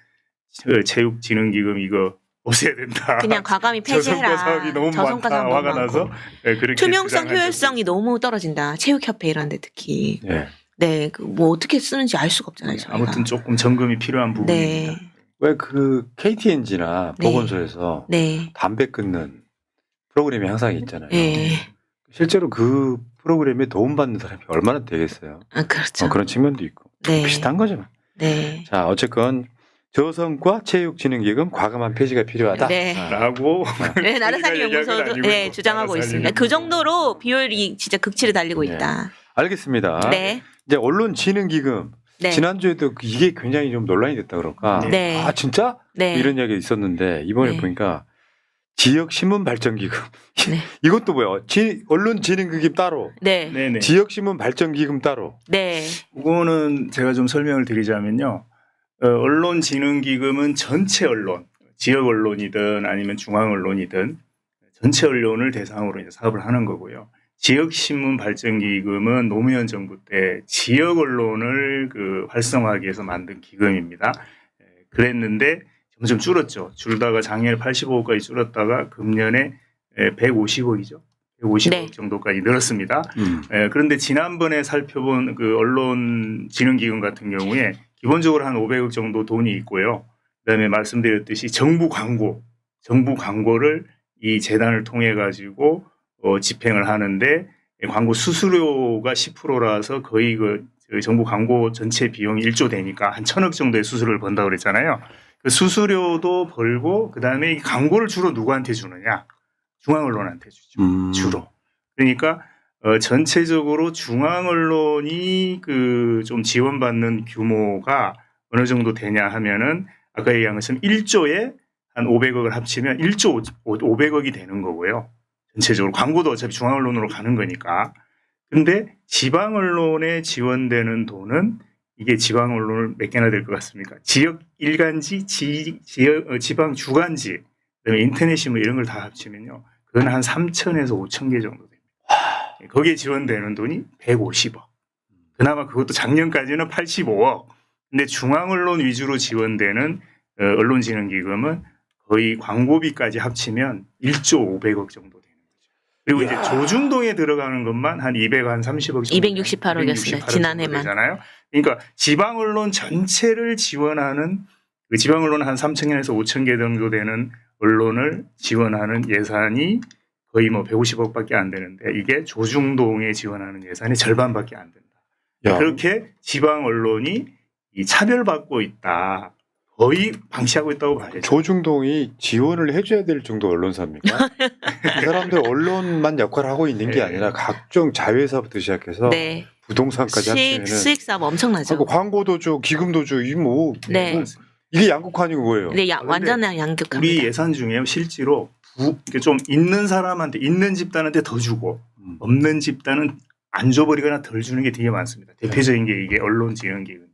S3: 체육진흥기금 이거 없애야 된다.
S2: 그냥 과감히 폐지해라.
S3: 저성과 사업이 너무
S2: 저성과
S3: 많다.
S2: 사업 너무
S3: 화가
S2: 많고.
S3: 나서 그렇게
S2: 투명성,
S3: 주장한
S2: 효율성이 너무 떨어진다. 체육협회 이런데 특히.
S1: 네.
S2: 네, 뭐 어떻게 쓰는지 알 수가 없잖아요.
S3: 적이.
S2: 저희가.
S3: 아무튼 조금 점검이 필요한 부분입니다.
S2: 네,
S1: 왜 그 KTNG나
S2: 네.
S1: 보건소에서
S2: 네,
S1: 담배 끊는 프로그램이 항상 있잖아요.
S2: 네.
S1: 실제로 그 프로그램에 도움받는 사람이 얼마나 되겠어요.
S2: 그렇죠.
S1: 그런 측면도 있고
S2: 네.
S1: 비슷한 거죠.
S2: 네,
S1: 자, 어쨌건 저성과 체육진흥기금 과감한 폐지가 필요하다.
S2: 네.
S1: 아.
S3: 라고
S2: 네, 나라살이
S3: 얘기한 건
S2: 연구소도
S3: 아니고요.
S2: 네, 주장하고
S3: 나라살이
S2: 있습니다. 그 정도로 비효율이 진짜 극치를 달리고
S1: 네.
S2: 있다.
S1: 알겠습니다.
S2: 네.
S1: 이제 언론진흥기금
S2: 네.
S1: 지난주에도 이게 굉장히 좀 논란이 됐다 그럴까.
S2: 네.
S1: 아 진짜?
S2: 네.
S1: 이런 이야기가 있었는데 이번에
S2: 네.
S1: 보니까 지역신문발전기금
S2: 네.
S1: 이것도 뭐야? 언론진흥기금 따로,
S2: 네.
S3: 네네.
S1: 지역신문발전기금 따로.
S2: 네.
S3: 그거는 제가 좀 설명을 드리자면요. 언론진흥기금은 전체 언론, 지역 언론이든 아니면 중앙 언론이든 전체 언론을 대상으로 이제 사업을 하는 거고요. 지역신문발전기금은 노무현 정부 때 지역 언론을 활성화하기 위해서 만든 기금입니다. 그랬는데 점점 줄었죠. 줄다가 작년에 85억까지 줄었다가 금년에 150억이죠. 150억
S2: 네.
S3: 정도까지 늘었습니다. 그런데 지난번에 살펴본 언론진흥기금 같은 경우에 기본적으로 한 500억 정도 돈이 있고요. 그다음에 말씀드렸듯이 정부 광고를 이 재단을 통해 가지고 집행을 하는데 광고 수수료가 10%라서 거의 정부 광고 전체 비용이 1조 되니까 한 1,000억 정도의 수수료를 번다고 그랬잖아요. 그 수수료도 벌고 그다음에 이 광고를 주로 누구한테 주느냐? 중앙 언론한테 주죠. 주로. 그러니까 전체적으로 중앙 언론이 좀 지원받는 규모가 어느 정도 되냐 하면은 아까 얘기한 것처럼 1조에 한 500억을 합치면 1조 500억이 되는 거고요. 전체적으로 광고도 어차피 중앙 언론으로 가는 거니까. 근데 지방 언론에 지원되는 돈은 이게 지방 언론을 몇 개나 될 것 같습니까? 지역 일간지, 지방 주간지, 그다음에 인터넷 신문 이런 걸 다 합치면요. 그건 한 3,000에서 5,000개 정도 됩니다. 거기에 지원되는 돈이 150억. 그나마 그것도 작년까지는 85억. 근데 중앙 언론 위주로 지원되는 언론진흥기금은 거의 광고비까지 합치면 1조 500억 정도 되는 거죠. 그리고 이제 조중동에 들어가는 것만 한 230억 정도.
S2: 268억이었어요. 지난해만.
S3: 되잖아요. 그러니까 지방 언론 전체를 지원하는 지방 언론 한 3,000개에서 5,000개 정도 되는 언론을 지원하는 예산이 거의 150억밖에 안 되는데 이게 조중동에 지원하는 예산의 절반밖에 안 된다.
S1: 야.
S3: 그렇게 지방 언론이 이 차별받고 있다. 거의 방치하고 있다고 봐야죠.
S1: 조중동이 지원을 해줘야 될 정도 언론사입니까? 이 사람들 언론만 역할을 하고 있는 게
S3: 네.
S1: 아니라 각종 자회사부터 시작해서
S2: 네.
S1: 부동산까지 합치면
S2: 수익 사업 엄청나죠.
S1: 광고도 줘, 기금도 줘,
S2: 네.
S1: 이게 양극화니고 뭐예요?
S2: 네,
S3: 그런데
S2: 완전 양극합니다.
S3: 우리 예산 중에 실제로 좀 있는 사람한테 있는 집단한테 더 주고 없는 집단은 안 줘버리거나 덜 주는 게 되게 많습니다. 대표적인 게 이게 언론진흥기금.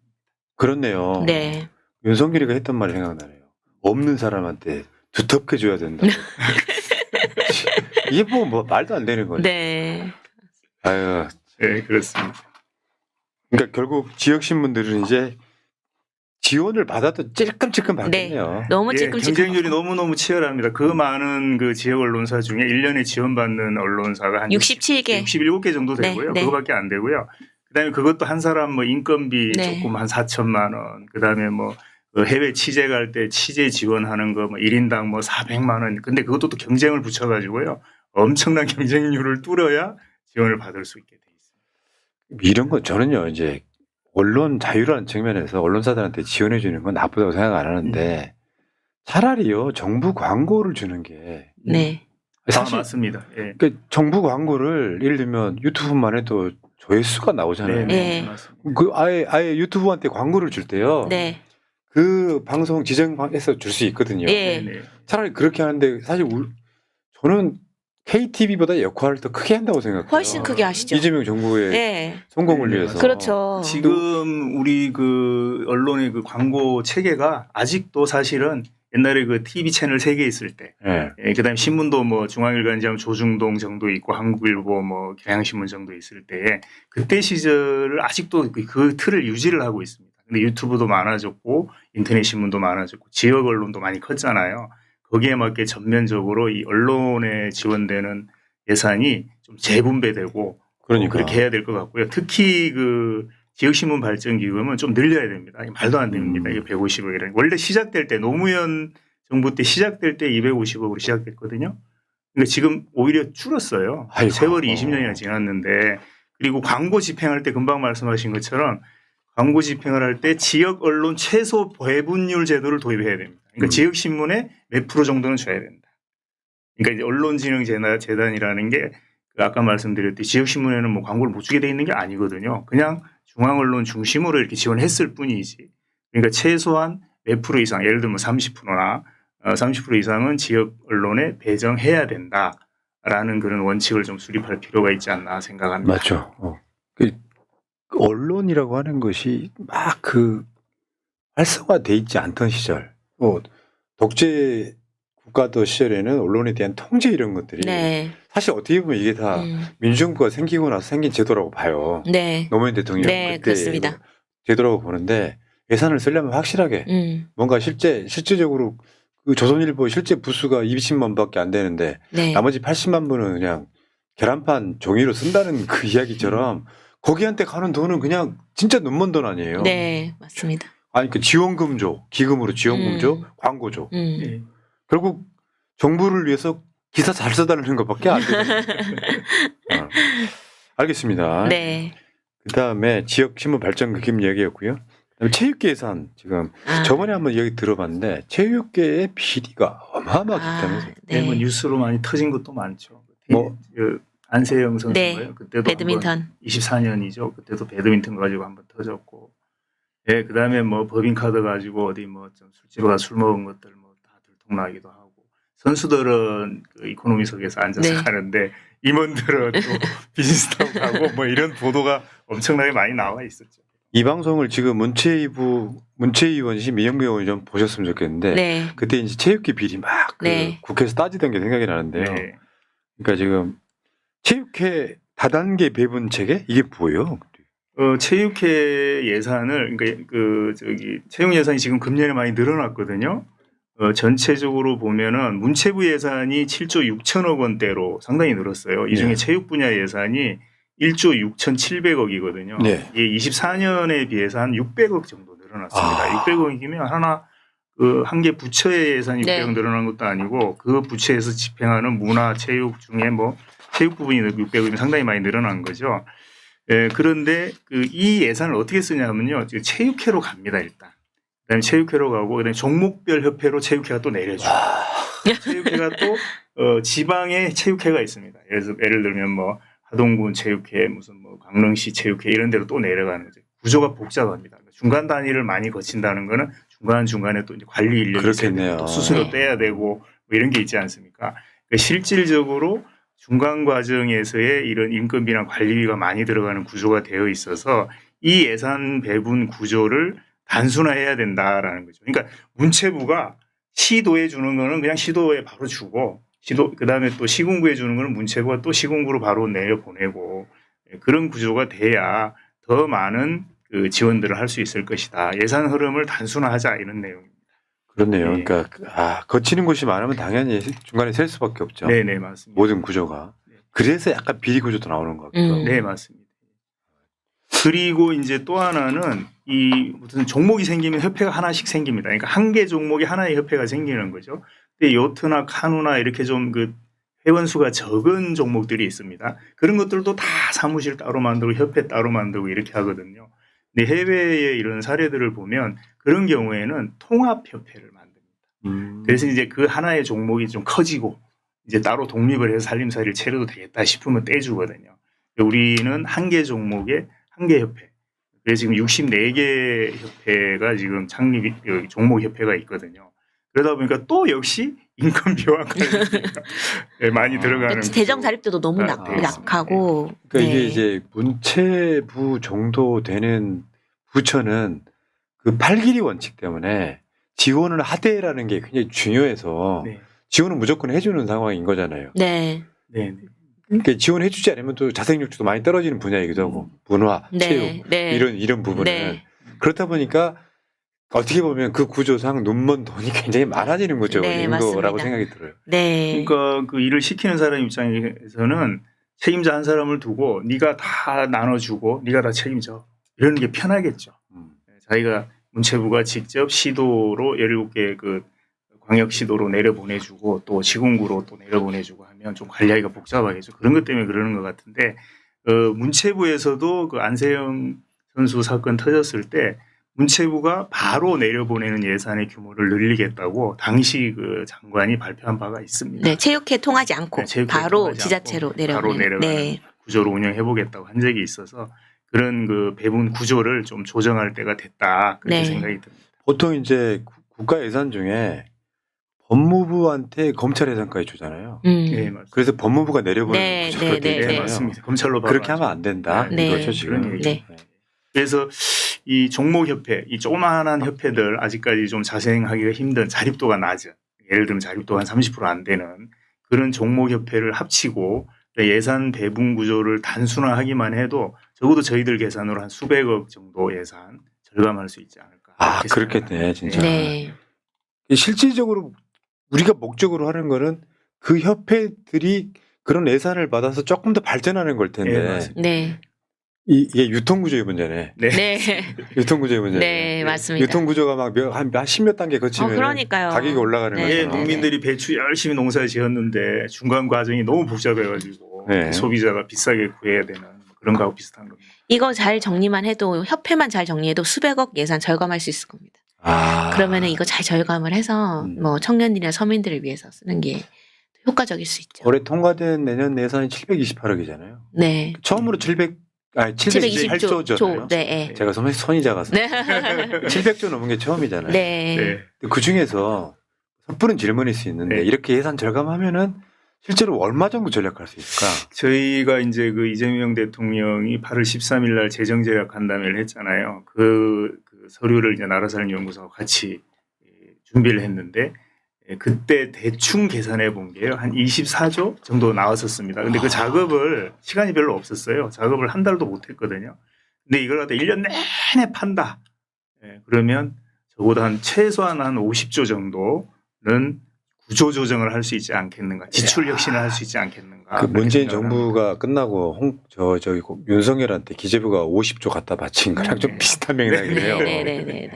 S1: 그렇네요.
S2: 네.
S1: 윤석열이가 했던 말이 생각나네요. 없는 사람한테 두텁게 줘야 된다. 이게 뭐 말도 안 되는 거죠.
S2: 네.
S1: 아유,
S3: 네, 그렇습니다.
S1: 그러니까 결국 지역 신문들은 이제 지원을 받아도 찔끔찔끔 받겠네요.
S2: 너무
S3: 예,
S2: 찔끔찔끔.
S3: 경쟁률이 너무너무 치열합니다. 그 많은 지역 언론사 중에 1년에 지원받는 언론사가 한
S2: 67개.
S3: 67개 정도
S2: 네,
S3: 되고요.
S2: 네.
S3: 그거밖에 안 되고요. 그다음에 그것도 한 사람 인건비
S2: 네.
S3: 조금 한 4천만 원. 그다음에 그 해외 취재 갈 때 취재 지원하는 거 1인당 400만 원. 근데 그것도 또 경쟁을 붙여가지고요. 엄청난 경쟁률을 뚫어야 지원을 받을 수 있게 돼 있습니다.
S1: 이런 건 저는요 이제 언론 자유라는 측면에서 언론사들한테 지원해 주는 건 나쁘다고 생각 안 하는데 차라리요 정부 광고를 주는 게
S2: 네.
S1: 사실
S3: 맞습니다. 예.
S1: 그 정부 광고를 예를 들면 유튜브만 해도 조회수가 나오잖아요.
S2: 네.
S3: 맞습니다.
S1: 그 아예 유튜브한테 광고를 줄 때요.
S2: 네.
S1: 그 방송 지정해서 줄 수 있거든요.
S2: 예.
S3: 네.
S1: 차라리 그렇게 하는데 사실 저는 KTV보다 역할을 더 크게 한다고 생각해요.
S2: 훨씬 크게 하시죠.
S1: 이재명 정부의
S2: 네.
S1: 성공을
S3: 네,
S1: 위해서.
S2: 그렇죠.
S3: 지금 우리 언론의 광고 체계가 아직도 사실은 옛날에 TV 채널 3개 있을 때,
S1: 네.
S3: 그다음에 신문도 중앙일간지 하면 조중동 정도 있고 한국일보 경향신문 정도 있을 때에 그때 시절을 아직도 그 틀을 유지를 하고 있습니다. 근데 유튜브도 많아졌고 인터넷 신문도 많아졌고 지역 언론도 많이 컸잖아요. 거기에 맞게 전면적으로 이 언론에 지원되는 예산이 좀 재분배되고
S1: 그러니까.
S3: 그렇게 해야 될 것 같고요. 특히 지역신문 발전기금은 좀 늘려야 됩니다. 말도 안 됩니다. 이게 150억이라는. 원래 시작될 때 노무현 정부 때 시작될 때 250억으로 시작됐거든요. 근데 지금 오히려 줄었어요.
S1: 아이고.
S3: 세월이 20년이나 지났는데 그리고 광고 집행할 때 금방 말씀하신 것처럼 광고 집행을 할 때 지역 언론 최소 배분율 제도를 도입해야 됩니다. 그러니까 지역 신문에 몇 프로 정도는 줘야 된다. 그러니까 이제 언론진흥재단이라는 게 아까 말씀드렸듯이 지역 신문에는 뭐 광고를 못 주게 돼 있는 게 아니거든요. 그냥 중앙 언론 중심으로 이렇게 지원했을 뿐이지. 그러니까 최소한 몇 프로 이상, 예를 들면 30%나 30% 이상은 지역 언론에 배정해야 된다라는 그런 원칙을 좀 수립할 필요가 있지 않나 생각합니다.
S1: 맞죠. 그 언론이라고 하는 것이 막 그 활성화돼 있지 않던 시절, 독재 국가도 시절에는 언론에 대한 통제 이런 것들이
S2: 네.
S1: 사실 어떻게 보면 이게 다 민주정부가 생기고 나서 생긴 제도라고 봐요.
S2: 네.
S1: 노무현 대통령
S2: 네,
S1: 그때
S2: 그렇습니다.
S1: 제도라고 보는데 예산을 쓰려면 확실하게 뭔가 실제적으로 그 조선일보 실제 부수가 20만 밖에 안 되는데
S2: 네.
S1: 나머지 80만 분은 그냥 계란판 종이로 쓴다는 그 이야기처럼 거기한테 가는 돈은 그냥 진짜 눈먼 돈 아니에요.
S2: 네, 맞습니다.
S1: 아니 그 지원금 줘, 기금으로 지원금 줘, 광고 줘.
S3: 네.
S1: 결국 정부를 위해서 기사 잘 써달라는 것밖에 안 돼요. 알겠습니다.
S2: 네.
S1: 그다음에 지역 신문 발전 기금 얘기였고요. 그다음에 체육계 예산 지금 저번에 한번 얘기 들어봤는데 체육계의 비리가 어마어마하기 때문에
S2: 네.
S3: 뭐 뉴스로 많이 터진 것도 많죠.
S1: 뭐
S3: 그 안세영 선수인가요?
S2: 네.
S3: 그때도
S2: 배드민턴.
S3: 24년이죠. 그때도 배드민턴 가지고 한번 터졌고, 예, 그다음에 뭐 법인카드 가지고 어디 뭐 좀 술집에 가서 술 먹은 것들 뭐 다 들통나기도 하고, 선수들은 그 이코노미석에서 앉아서
S2: 네.
S3: 하는데 임원들은 또 비즈니스타고 가고 뭐 이런 보도가 엄청나게 많이 나와 있었죠.
S1: 이 방송을 지금 문체위원이신 민영배 의원이 좀 보셨으면 좋겠는데
S2: 네.
S1: 그때 이제 체육계 비리 막 그
S2: 네.
S1: 국회에서 따지던 게 생각이 나는데요.
S3: 네.
S1: 그러니까 지금 체육회 다단계 배분 체계 이게 뭐예요?
S3: 체육회 예산을 그러니까 체육 예산이 지금 금년에 많이 늘어났거든요. 전체적으로 보면은 문체부 예산이 7조 6천억 원대로 상당히 늘었어요. 이 중에
S1: 네.
S3: 체육 분야 예산이 1조 6,700억이거든요.
S1: 네.
S3: 이게 24년에 비해서 한 600억 정도 늘어났습니다. 600억이면 한 개 부처의 예산이 600억
S2: 네.
S3: 늘어난 것도 아니고 그 부처에서 집행하는 문화, 체육 중에 뭐 체육 부분이 600억이면 상당히 많이 늘어난 거죠. 예, 그런데 이 예산을 어떻게 쓰냐면요. 체육회로 갑니다, 일단. 그다음에 체육회로 가고, 그다음에 종목별 협회로 체육회가 또 내려줘요. 체육회가 또, 지방에 체육회가 있습니다. 예를 들면 뭐, 하동군 체육회, 무슨 뭐, 강릉시 체육회 이런 데로 또 내려가는 거죠. 구조가 복잡합니다. 중간 단위를 많이 거친다는 거는 중간중간에 또 이제 관리 인력이 있어야 되고, 또 수수료
S2: 네.
S3: 떼야 되고, 뭐 이런 게 있지 않습니까? 그러니까 실질적으로 중간 과정에서의 이런 인건비나 관리비가 많이 들어가는 구조가 되어 있어서 이 예산 배분 구조를 단순화해야 된다라는 거죠. 그러니까 문체부가 시도에 주는 거는 그냥 시도에 바로 주고 그다음에 또 시군구에 주는 거는 문체부가 또 시군구로 바로 내려보내고 그런 구조가 돼야 더 많은 그 지원들을 할 수 있을 것이다. 예산 흐름을 단순화하자 이런 내용입니다.
S1: 그렇네요.
S3: 네.
S1: 그러니까 거치는 곳이 많으면 당연히 중간에 셀 수밖에 없죠.
S3: 네, 맞습니다.
S1: 모든 구조가. 그래서 약간 비리 구조도 나오는 것 같기도 하고.
S3: 네, 맞습니다. 그리고 이제 또 하나는 이 무슨 종목이 생기면 협회가 하나씩 생깁니다. 그러니까 한 개 종목이 하나의 협회가 생기는 거죠. 근데 요트나 카누나 이렇게 좀 그 회원 수가 적은 종목들이 있습니다. 그런 것들도 다 사무실 따로 만들고 협회 따로 만들고 이렇게 하거든요. 근데 해외의 이런 사례들을 보면 그런 경우에는 통합협회를 만듭니다. 그래서 이제 그 하나의 종목이 좀 커지고 이제 따로 독립을 해서 살림살이를 차려도 되겠다 싶으면 떼주거든요. 우리는 한 개 종목에 한 개 협회. 그래서 지금 64개 협회가 지금 종목 협회가 있거든요. 그러다 보니까 또 역시 인건비와 관리비가 많이 들어가는
S2: 재정 자립도도 너무 약하고.
S1: 그러니까 이게 이제 문체부 정도 되는 부처는 그 팔길이 원칙 때문에 지원을 하되라는 게 굉장히 중요해서 지원을 무조건 해주는 상황인 거잖아요.
S2: 네.
S1: 그러니까 지원해주지 않으면 또 자생력도 많이 떨어지는 분야이기도 하고 문화, 체육 이런 부분은 그렇다 보니까 어떻게 보면 그 구조상 눈먼 돈이 굉장히 많아지는 거죠. 인도라고 생각이 들어요.
S2: 네.
S3: 그러니까 그 일을 시키는 사람 입장에서는 책임자 한 사람을 두고 네가 다 나눠주고 네가 다 책임져 이러는 게 편하겠죠. 자기가 문체부가 직접 시도로 17개 그 광역시도로 내려보내주고 또 시군구로 또 내려보내주고 하면 좀 관리하기가 복잡하겠죠. 그런 것 때문에 그러는 것 같은데 문체부에서도 그 안세영 전수 사건 터졌을 때 문체부가 바로 내려보내는 예산의 규모를 늘리겠다고 당시 그 장관이 발표한 바가 있습니다.
S2: 네, 체육회 통하지 않고
S3: 네, 체육회
S2: 바로
S3: 통하지
S2: 지자체로
S3: 않고 바로
S2: 내려오는.
S3: 내려가는
S2: 네.
S3: 구조로 운영해보겠다고 한 적이 있어서 그런 그 배분 구조를 좀 조정할 때가 됐다 그렇게
S2: 네.
S3: 생각이 듭니다.
S1: 보통 이제 국가 예산 중에 법무부한테 검찰 예산까지 주잖아요.
S3: 네, 맞습니다.
S1: 그래서 법무부가 내려보내는
S2: 네,
S1: 구조로
S2: 네,
S1: 돼
S2: 네,
S3: 네,
S1: 있잖아요.
S3: 맞습니다. 검찰로 바로
S1: 그렇게
S3: 하죠.
S1: 하면 안 된다.
S2: 네.
S1: 이거죠 지금.
S3: 그런
S2: 네.
S3: 그래서 이 종목협회, 이 조그마한 협회들 아직까지 좀 자생하기가 힘든 자립도가 낮은, 예를 들면 자립도가 한 30% 안 되는 그런 종목협회를 합치고 예산 배분 구조를 단순화하기만 해도 적어도 저희들 계산으로 한 수백억 정도 예산 절감할 수 있지 않을까.
S1: 아
S3: 그렇게
S1: 그렇겠네
S3: 생각합니다.
S1: 진짜.
S2: 네.
S1: 실질적으로 우리가 목적으로 하는 거는 그 협회들이 그런 예산을 받아서 조금 더 발전하는 걸
S3: 네,
S1: 텐데
S3: 맞습니다.
S2: 네.
S1: 이게 유통구조의 문제네.
S3: 네.
S2: 네.
S1: 유통구조의 문제네.
S2: 네, 맞습니다.
S1: 유통구조가 막 한 십몇 단계 거치면
S2: 그러니까요.
S1: 가격이 올라가는
S2: 네,
S3: 예,
S1: 거잖아요.
S2: 네, 네.
S3: 농민들이 배추 열심히 농사 지었는데 중간 과정이 너무 복잡해가지고
S1: 네.
S3: 소비자가 비싸게 구해야 되는 그런 거하고 비슷한 겁니다.
S2: 이거 잘 정리만 해도 협회만 잘 정리해도 수백억 예산 절감할 수 있을 겁니다.
S1: 아.
S2: 그러면은 이거 잘 절감을 해서 뭐 청년들이나 서민들을 위해서 쓰는 게 효과적일 수 있죠.
S1: 올해 통과된 내년 예산이 728억이잖아요.
S2: 네.
S1: 처음으로 728조잖아요.
S2: 네.
S1: 제가 손이 작아서
S2: 네.
S1: 700조 넘은 게 처음이잖아요.
S2: 네.
S3: 네.
S1: 그 중에서 섣부른 질문일 수 있는데
S3: 네.
S1: 이렇게 예산 절감하면은 실제로 얼마 정도 절약할 수 있을까?
S3: 저희가 이제 그 이재명 대통령이 8월 13일 날 재정제약 간담회를 했잖아요. 그 서류를 이제 나라살림연구소와 같이 준비를 했는데 그때 대충 계산해 본 게요. 한 24조 정도 나왔었습니다. 근데 그 작업을 시간이 별로 없었어요. 작업을 한 달도 못 했거든요. 근데 이걸 갖다 1년 내내 판다. 그러면 적어도 한 최소한 한 50조 정도는 구조 조정을 할 수 있지 않겠는가. 지출 혁신을 할 수 있지 않겠는가.
S1: 그 문재인
S3: 생각을
S1: 정부가 끝나고 저기 윤석열한테 기재부가 50조 갖다 바친 거랑 좀 비슷한 맥락이에요.
S2: 네.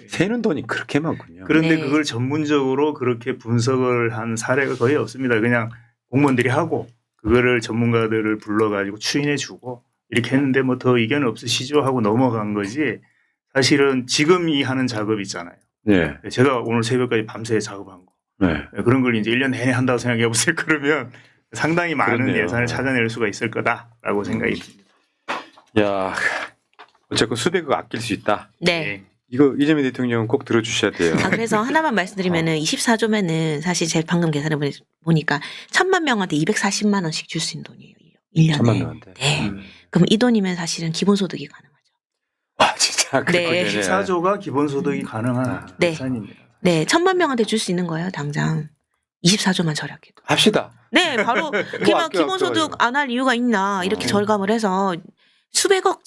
S1: 새는 돈이 그렇게 많군요.
S3: 그런데
S2: 네.
S3: 그걸 전문적으로 그렇게 분석을 한 사례가 거의 없습니다. 그냥 공무원들이 하고 그거를 전문가들을 불러가지고 추인해주고 이렇게 했는데 뭐 더 의견 없으시죠 하고 넘어간 거지. 사실은 지금 이 하는 작업 있잖아요.
S1: 네.
S3: 제가 오늘 새벽까지 밤새 작업한 거.
S1: 네.
S3: 그런 걸 이제 1년 내내 한다고 생각해 보세요. 그러면 상당히 많은
S1: 그렇네요.
S3: 예산을 찾아낼 수가 있을 거다라고 생각이 듭니다.
S1: 야, 어쨌건 수백억 아낄 수 있다.
S2: 네.
S1: 이거 이재명 대통령은 꼭 들어주셔야 돼요.
S2: 그래서 하나만 말씀드리면은 24조면은 사실 제가 방금 계산해 보니까 1,000만 명한테 240만 원씩 줄 수 있는 돈이에요. 1년에.
S1: 1,000만 명한테.
S2: 네. 그럼 이 돈이면 사실은 기본소득이 가능하죠.
S1: 와 진짜
S2: 네.
S3: 14조가 기본소득이 가능한
S2: 네.
S3: 예산입니다.
S2: 네, 1,000만 명한테 줄 수 있는 거예요, 당장. 24조만 절약해도.
S1: 합시다.
S2: 네, 바로 그냥 기본소득 안 할 이유가 있나 이렇게 절감을 해서 수백억,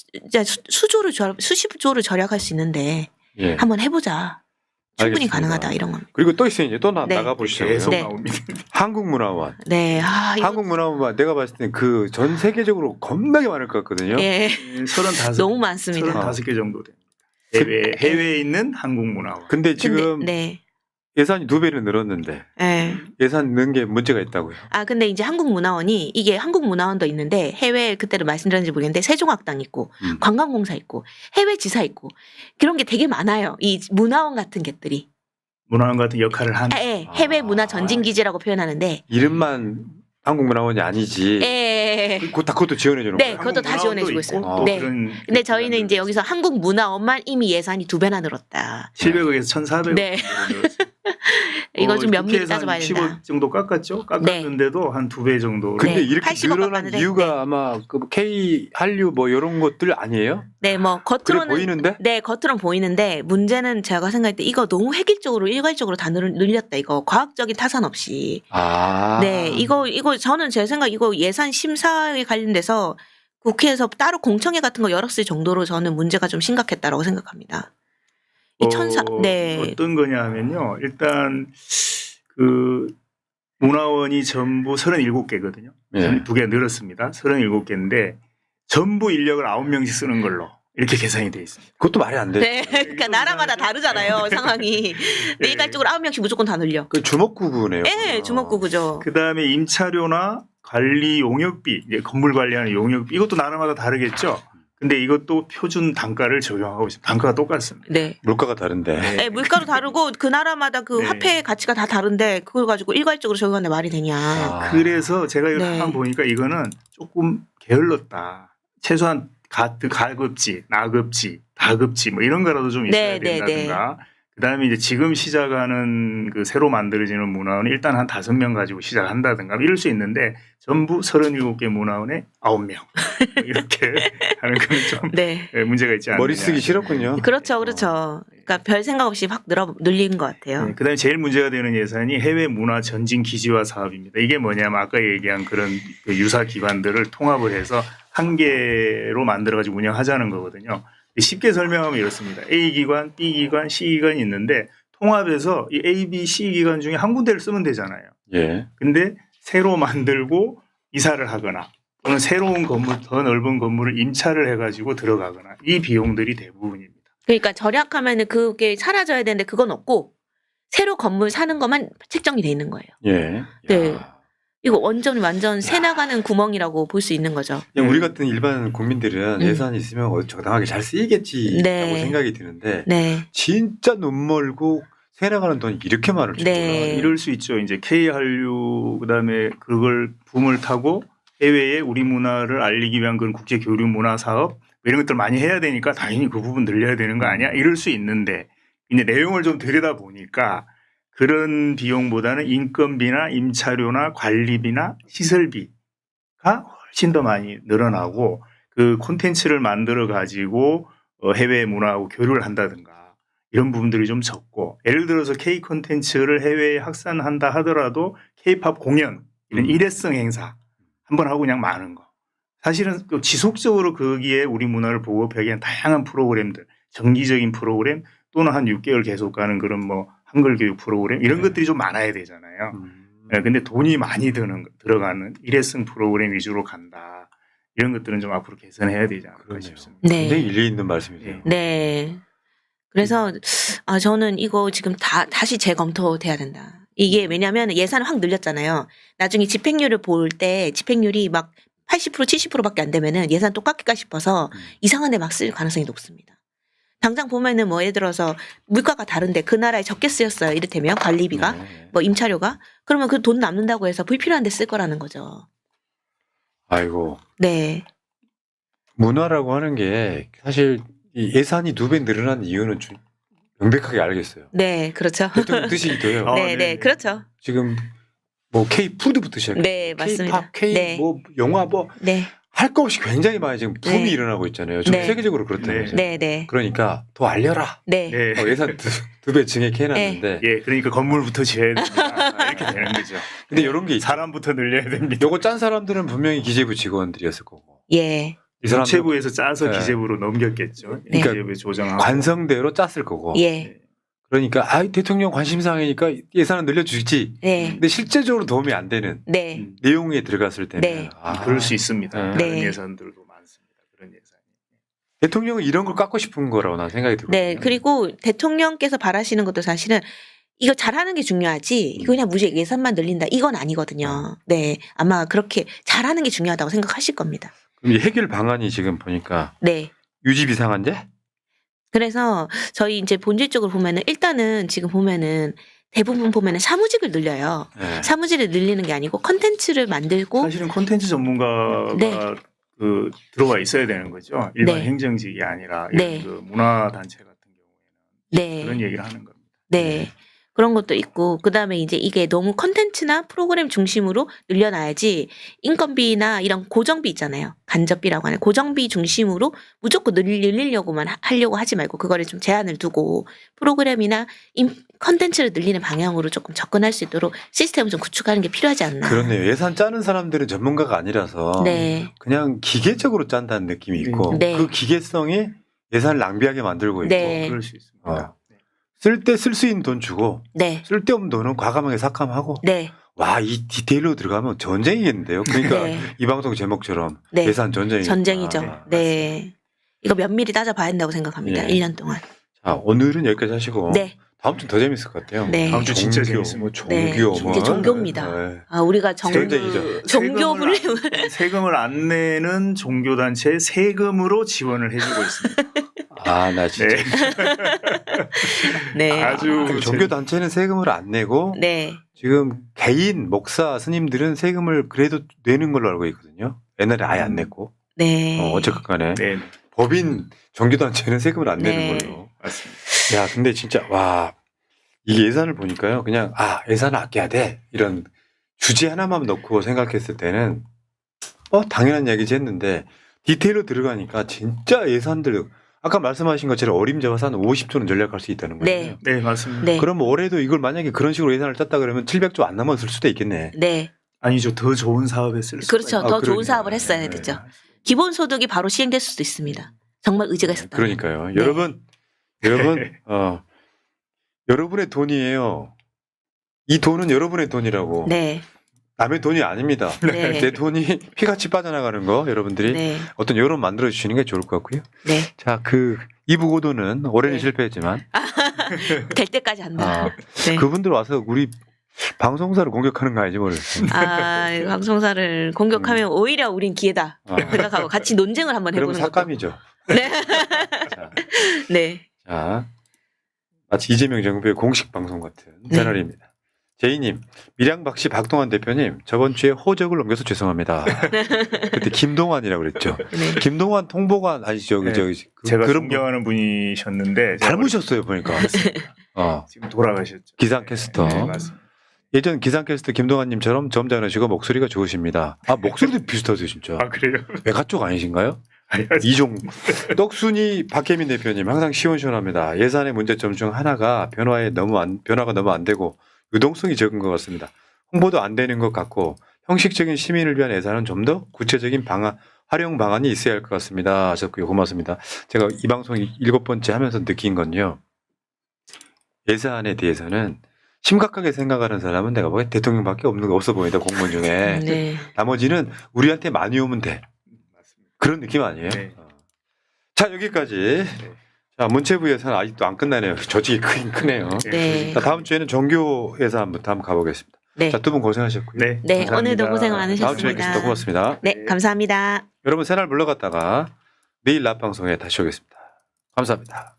S2: 수십조를 절약할 수 있는데
S1: 예.
S2: 한번 해보자. 충분히
S1: 알겠습니다.
S2: 가능하다 이런 겁니다.
S1: 그리고 또 있어요. 이제 또
S2: 네.
S1: 나가 보시죠.
S3: 계속
S2: 네.
S3: 나옵니다.
S1: 한국문화원.
S2: 네, 이거
S1: 한국문화원 내가 봤을 때 그 전 세계적으로 겁나게 많을 것 같거든요.
S2: 예,
S3: 35.
S2: 너무 많습니다.
S3: 35개 정도 됩니다. 해외에 있는 한국문화원.
S1: 근데 지금
S2: 근데, 네,
S1: 예산이 2배를 늘었는데
S2: 예.
S1: 예산 넣은 게 문제가 있다고요.
S2: 근데 이제 한국문화원이 이게 한국문화원도 있는데 해외 그때도 말씀드렸는지 모르겠는데 세종학당 있고 관광공사 있고 해외 지사 있고 그런 게 되게 많아요. 이 문화원 같은 것들이.
S3: 문화원 같은 역할을 하는.
S2: 예, 해외 문화 전진 기지라고 표현하는데.
S1: 이름만 한국문화원이 아니지.
S2: 예.
S1: 그것도 지원해 주는
S2: 네,
S1: 거예요.
S2: 그것도 다 지원해주고 있어요.
S1: 아.
S2: 네. 근데 저희는 이제 여기서 한국문화원만 이미 예산이 2배나 늘었다.
S3: 700억에서 1,400억.
S2: 네. 이거 좀 면밀히 따져봐야 된다.
S3: 10억 정도 깎았죠. 깎았는데도 한 2배 정도.
S1: 근데
S2: 네,
S1: 이렇게
S2: 80억
S1: 늘어난
S2: 깎았는데,
S1: 이유가
S2: 네.
S1: 아마 그 K 한류 뭐 이런 것들 아니에요?
S2: 네, 뭐
S1: 그래
S2: 겉으로는
S1: 보이는데?
S2: 네, 겉으로는 보이는데 문제는 제가 생각할 때 이거 너무 획일적으로 일괄적으로 다 늘렸다. 이거 과학적인 타산 없이.
S1: 아.
S2: 네, 이거 저는 제 생각 이거 예산 심사에 관련돼서 국회에서 따로 공청회 같은 거 열었을 정도로 저는 문제가 좀 심각했다라고 생각합니다. 이 네.
S3: 어떤 거냐 하면요. 일단 그 문화원이 전부 37개거든요.
S1: 네.
S3: 2개 늘었습니다. 37개인데 전부 인력을 9명씩 쓰는 걸로 이렇게 계산이 돼 있습니다.
S1: 그것도 말이 안 돼.
S2: 네, 그러니까 나라마다 다르잖아요 상황이. 네, 일괄적으로 9명씩 무조건 다 늘려.
S1: 그 주먹구구네요.
S2: 네, 주먹구구죠.
S3: 그다음에 임차료나 관리 용역비, 이제 건물 관리하는 용역비 이것도 나라마다 다르겠죠. 근데 이것도 표준 단가를 적용하고 있습니다. 단가가 똑같습니다.
S2: 네.
S1: 물가가 다른데.
S2: 네, 물가도 다르고 그 나라마다 그
S3: 네.
S2: 화폐의 가치가 다 다른데 그걸 가지고 일괄적으로 적용하는 말이 되냐.
S1: 아.
S3: 그래서 제가 이걸
S2: 네.
S3: 한번 보니까 이거는 조금 게을렀다. 최소한 가급지, 나급지, 다급지 뭐 이런 거라도 좀 있어야
S2: 네, 네,
S3: 된다든가. 그다음에 이제 지금 시작하는 그 새로 만들어지는 문화원은 일단 한 5명 가지고 시작한다든가 이럴 수 있는데 전부 37개 문화원에 9명 이렇게 하는 건 좀
S2: 네.
S3: 문제가 있지 않느냐.
S1: 머리 쓰기 싫었군요.
S2: 그렇죠, 그렇죠. 그러니까 별 생각 없이 확 늘린 것 같아요.
S3: 네, 그다음에 제일 문제가 되는 예산이 해외 문화 전진 기지화 사업입니다. 이게 뭐냐면 아까 얘기한 그런 그 유사 기관들을 통합을 해서 한 개로 만들어 가지고 운영하자는 거거든요. 쉽게 설명하면 이렇습니다. A 기관, B 기관, C 기관이 있는데 통합해서 이 A, B, C 기관 중에 한 군데를 쓰면 되잖아요.
S1: 예.
S3: 근데 새로 만들고 이사를 하거나 또는 새로운 건물, 더 넓은 건물을 임차를 해가지고 들어가거나 이 비용들이 대부분입니다.
S2: 그러니까 절약하면은 그게 사라져야 되는데 그건 없고 새로 건물 사는 것만 책정이 돼 있는 거예요.
S1: 예.
S2: 네.
S1: 야.
S2: 이거 완전 새 나가는 구멍이라고 볼 수 있는 거죠.
S1: 그냥 우리 같은 일반 국민들은 예산이 있으면 적당하게 잘 쓰이겠지라고
S2: 네.
S1: 생각이 드는데
S2: 네. 진짜
S1: 진짜 눈 멀고 새 나가는 돈이 이렇게 많을 줄
S2: 네.
S1: 몰라.
S3: 이럴 수 있죠. 이제 K한류 그다음에 그걸 붐을 타고 해외에 우리 문화를 알리기 위한 그런 국제 교류 문화 사업 이런 것들 많이 해야 되니까 당연히 그 부분 늘려야 되는 거 아니야? 이럴 수 있는데 이제 내용을 좀 들여다 보니까 그런 비용보다는 인건비나 임차료나 관리비나 시설비가 훨씬 더 많이 늘어나고 그 콘텐츠를 만들어 가지고 해외 문화하고 교류를 한다든가 이런 부분들이 좀 적고 예를 들어서 K 콘텐츠를 해외에 확산한다 하더라도 K-팝 공연 이런 일회성 행사 한번 하고 그냥 마는 거. 사실은 또 지속적으로 거기에 우리 문화를 보급하기 위한 다양한 프로그램들, 정기적인 프로그램 또는 한 6개월 계속 가는 그런 뭐 한글 교육 프로그램 이런 것들이 좀 많아야 되잖아요. 근데 돈이 많이 들어가는 일회성 프로그램 위주로 간다. 이런 것들은 좀 앞으로 개선해야 되지 않을까
S1: 그러네요.
S3: 싶습니다.
S2: 네.
S1: 굉장히 일리 있는 말씀이세요.
S2: 네. 그래서 저는 이거 지금 다시 재검토돼야 된다. 이게 왜냐하면 예산을 확 늘렸잖아요. 나중에 집행률을 볼 때 집행률이 막 80% 70%밖에 안 되면은 예산 또 깎일까 싶어서 이상한 데 막 쓸 가능성이 높습니다. 당장 보면은 뭐 예를 들어서 물가가 다른데 그 나라에 적게 쓰였어요. 이를테면 관리비가
S1: 네.
S2: 뭐 임차료가 그러면 그 돈 남는다고 해서 불필요한 데 쓸 거라는 거죠.
S1: 아이고.
S2: 네.
S1: 문화라고 하는 게 사실 이 예산이 2배 늘어난 이유는 명백하게 알겠어요.
S2: 네, 그렇죠.
S1: 대통령 뜻이기도 해요.
S3: 아,
S2: 네,
S3: 네네.
S2: 네, 그렇죠.
S1: 지금 뭐 K 푸드부터 시작해.
S2: 네, 맞습니다.
S1: K-팝, K
S2: 네.
S1: 뭐 영화 뭐
S2: 네,
S1: 할 거 없이 굉장히 많이 지금 붐이
S2: 네.
S1: 일어나고 있잖아요. 전
S2: 네.
S1: 세계적으로 그렇다면서요.
S2: 네, 네,
S1: 그러니까 더 알려라.
S2: 네,
S3: 네.
S1: 예산 2배 증액해놨는데.
S3: 예, 그러니까 건물부터 지어야 됩니다. 이렇게 되는 거죠.
S1: 근데 이런 게 있죠.
S3: 사람부터 늘려야 됩니다.
S1: 요거 짠 사람들은 분명히 기재부 직원들이었을 거고.
S2: 예,
S1: 이 사람들
S3: 정체부에서 짜서
S1: 네.
S3: 기재부로 넘겼겠죠.
S2: 네.
S3: 기재부에 조정하고.
S1: 관성대로 짰을 거고.
S2: 예,
S1: 그러니까 대통령 관심사항이니까 예산은 늘려주지.
S2: 네,
S1: 근데 실제적으로 도움이 안 되는
S2: 네,
S1: 내용에 들어갔을 때는
S2: 네.
S3: 그럴 수 있습니다.
S1: 네.
S3: 그런
S2: 네.
S3: 예산들도 많습니다. 그런 예산이.
S1: 대통령은 이런 걸 깎고 싶은 거라고 난 생각이 들거든요.
S2: 네. 그리고 대통령께서 바라시는 것도 사실은 이거 잘하는 게 중요하지. 이거 그냥 무지 예산만 늘린다. 이건 아니거든요. 네, 아마 그렇게 잘하는 게 중요하다고 생각하실 겁니다.
S1: 그럼 이 해결 방안이 지금 보니까
S2: 네.
S1: 유지 비상한제?
S2: 그래서 저희 이제 본질적으로 보면은 일단은 지금 보면은 대부분 보면은 사무직을 늘려요.
S1: 네.
S2: 사무직을 늘리는 게 아니고 컨텐츠를 만들고
S3: 사실은 콘텐츠 전문가가
S2: 네.
S3: 그 들어와 있어야 되는 거죠. 일반
S2: 네.
S3: 행정직이 아니라
S2: 네.
S3: 이런 그 문화단체 같은 경우에는
S2: 네.
S3: 그런 얘기를 하는 겁니다.
S2: 네. 그런 것도 있고 그다음에 이제 이게 너무 컨텐츠나 프로그램 중심으로 늘려놔야지 인건비나 이런 고정비 있잖아요. 간접비라고 하는 고정비 중심으로 무조건 늘리려고만 하려고 하지 말고 그거를 좀 제한을 두고 프로그램이나 컨텐츠를 늘리는 방향으로 조금 접근할 수 있도록 시스템을 좀 구축하는 게 필요하지 않나.
S1: 그렇네요. 예산 짜는 사람들은 전문가가 아니라서
S2: 네.
S1: 그냥 기계적으로 짠다는 느낌이 있고
S2: 네.
S1: 그 기계성이 예산을 낭비하게 만들고 있고
S2: 네.
S3: 그럴 수 있습니다. 네.
S1: 쓸 때 쓸 수 있는 돈 주고
S2: 네.
S1: 쓸데없는 돈은 과감하게 삭감하고
S2: 네.
S1: 와, 이 디테일로 들어가면 전쟁이겠는데요. 그러니까
S2: 네.
S1: 이 방송 제목처럼
S2: 네.
S1: 예산 전쟁이
S2: 전쟁이죠. 네. 이거 면밀히 따져봐야 한다고 생각합니다.
S1: 예.
S2: 1년 동안.
S1: 자, 오늘은 여기까지 하시고
S2: 네.
S1: 다음 주는 더 재밌을 것 같아요.
S2: 네.
S3: 다음 주 진짜
S1: 종교,
S3: 재밌습니다.
S1: 뭐
S2: 네,
S1: 종교, 뭐.
S2: 이제 종교입니다.
S1: 네.
S2: 아, 우리가
S1: 전쟁이죠.
S2: 종교 불림을
S3: 세금을 안 내는 종교 단체에 세금으로 지원을 해주고 있습니다.
S1: 아, 나 진짜.
S3: 네.
S2: 네.
S3: 아주
S1: 종교 단체는 세금을 안 내고
S2: 네.
S1: 지금 개인 목사 스님들은 세금을 그래도 내는 걸로 알고 있거든요. 옛날에 아예 안 냈고.
S2: 네.
S1: 어쨌든 간에
S3: 네,
S1: 법인 종교 단체는 세금을 안 내는
S2: 네.
S1: 걸로.
S3: 맞습니다.
S1: 야, 근데 진짜 와, 이게 예산을 보니까요. 그냥 예산을 아껴야 돼. 이런 주제 하나만 넣고 생각했을 때는 당연한 얘기지 했는데 디테일로 들어가니까 진짜 예산들 아까 말씀하신 것처럼 어림잡아서 한 50조는 절약할 수 있다는 거예요.
S2: 네.
S3: 네, 맞습니다.
S2: 네.
S1: 그럼 올해도 이걸 만약에 그런 식으로 예산을 짰다 그러면 700조 안 남았을 수도 있겠네.
S2: 네.
S3: 아니죠. 더 좋은 사업에 쓸 수가
S2: 그렇죠.
S3: 있죠.
S2: 더 좋은
S1: 그러네요.
S2: 사업을 했어야
S3: 네.
S2: 되죠. 기본소득이 바로 시행될 수도 있습니다. 정말 의지가 있었다.
S1: 그러니까요.
S2: 네.
S1: 여러분, 여러분의 돈이에요. 이 돈은 여러분의 돈이라고.
S2: 네.
S1: 남의 돈이 아닙니다.
S2: 네.
S1: 내 돈이 피같이 빠져나가는 거 여러분들이
S2: 네.
S1: 어떤 여론 만들어 주시는 게 좋을 것 같고요.
S2: 네.
S1: 자, 그 이부 고도는 올해는
S2: 네.
S1: 실패했지만
S2: 될 때까지 한다. 네.
S1: 그분들 와서 우리 방송사를 공격하는 거 아니지 모르겠어요.
S2: 방송사를 공격하면 오히려 우린 기회다 생각하고 같이 논쟁을 한번
S1: 그러면
S2: 해보는 것도.
S1: 삭감이죠.
S2: 네.
S1: 자,
S2: 네.
S1: 자, 마치 이재명 정부의 공식 방송 같은
S2: 네.
S1: 채널입니다. 제이님, 밀양박씨 박동환 대표님, 저번 주에 호적을 넘겨서 죄송합니다. 그때 김동환이라고 그랬죠.
S2: 네.
S1: 김동환 통보관 아니죠?
S3: 네.
S1: 그런
S3: 제가
S1: 분
S3: 존경하는 분이셨는데 제가
S1: 닮으셨어요 보니까.
S3: 지금 돌아가셨죠.
S1: 기상캐스터.
S3: 네, 맞습니다.
S1: 예전 기상캐스터 김동환님처럼 점잖으시고 목소리가 좋으십니다. 목소리도 비슷하세요 진짜.
S3: 아 그래요?
S1: 외가 쪽 아니신가요?
S3: 아니,
S1: 이종 떡순이 박혜민 대표님 항상 시원시원합니다. 예산의 문제점 중 하나가 변화가 너무 안 되고 유동성이 적은 것 같습니다. 홍보도 안 되는 것 같고 형식적인 시민을 위한 예산은 좀 더 구체적인 활용 방안이 있어야 할 것 같습니다. 하셨고요. 고맙습니다. 제가 이 방송 7번째 하면서 느낀 건요. 예산에 대해서는 심각하게 생각하는 사람은 내가 보기엔 대통령밖에 없어 보인다. 공무원 중에.
S2: 네.
S1: 나머지는 우리한테 많이 오면 돼. 그런 느낌 아니에요?
S3: 네.
S1: 자, 여기까지. 자, 문체부 예산 아직도 안 끝나네요. 조직이 크긴 크네요.
S2: 네.
S1: 자, 다음 주에는 정교 예산부터 한번 가보겠습니다.
S2: 네.
S1: 자, 두 분 고생하셨고요.
S3: 네,
S2: 네.
S3: 감사합니다.
S2: 오늘도 고생
S1: 다음 주에
S2: 많으셨습니다.
S1: 뵙겠습니다. 고맙습니다.
S2: 네. 감사합니다.
S1: 여러분 새날 물러갔다가 내일 낮 방송에 다시 오겠습니다. 감사합니다.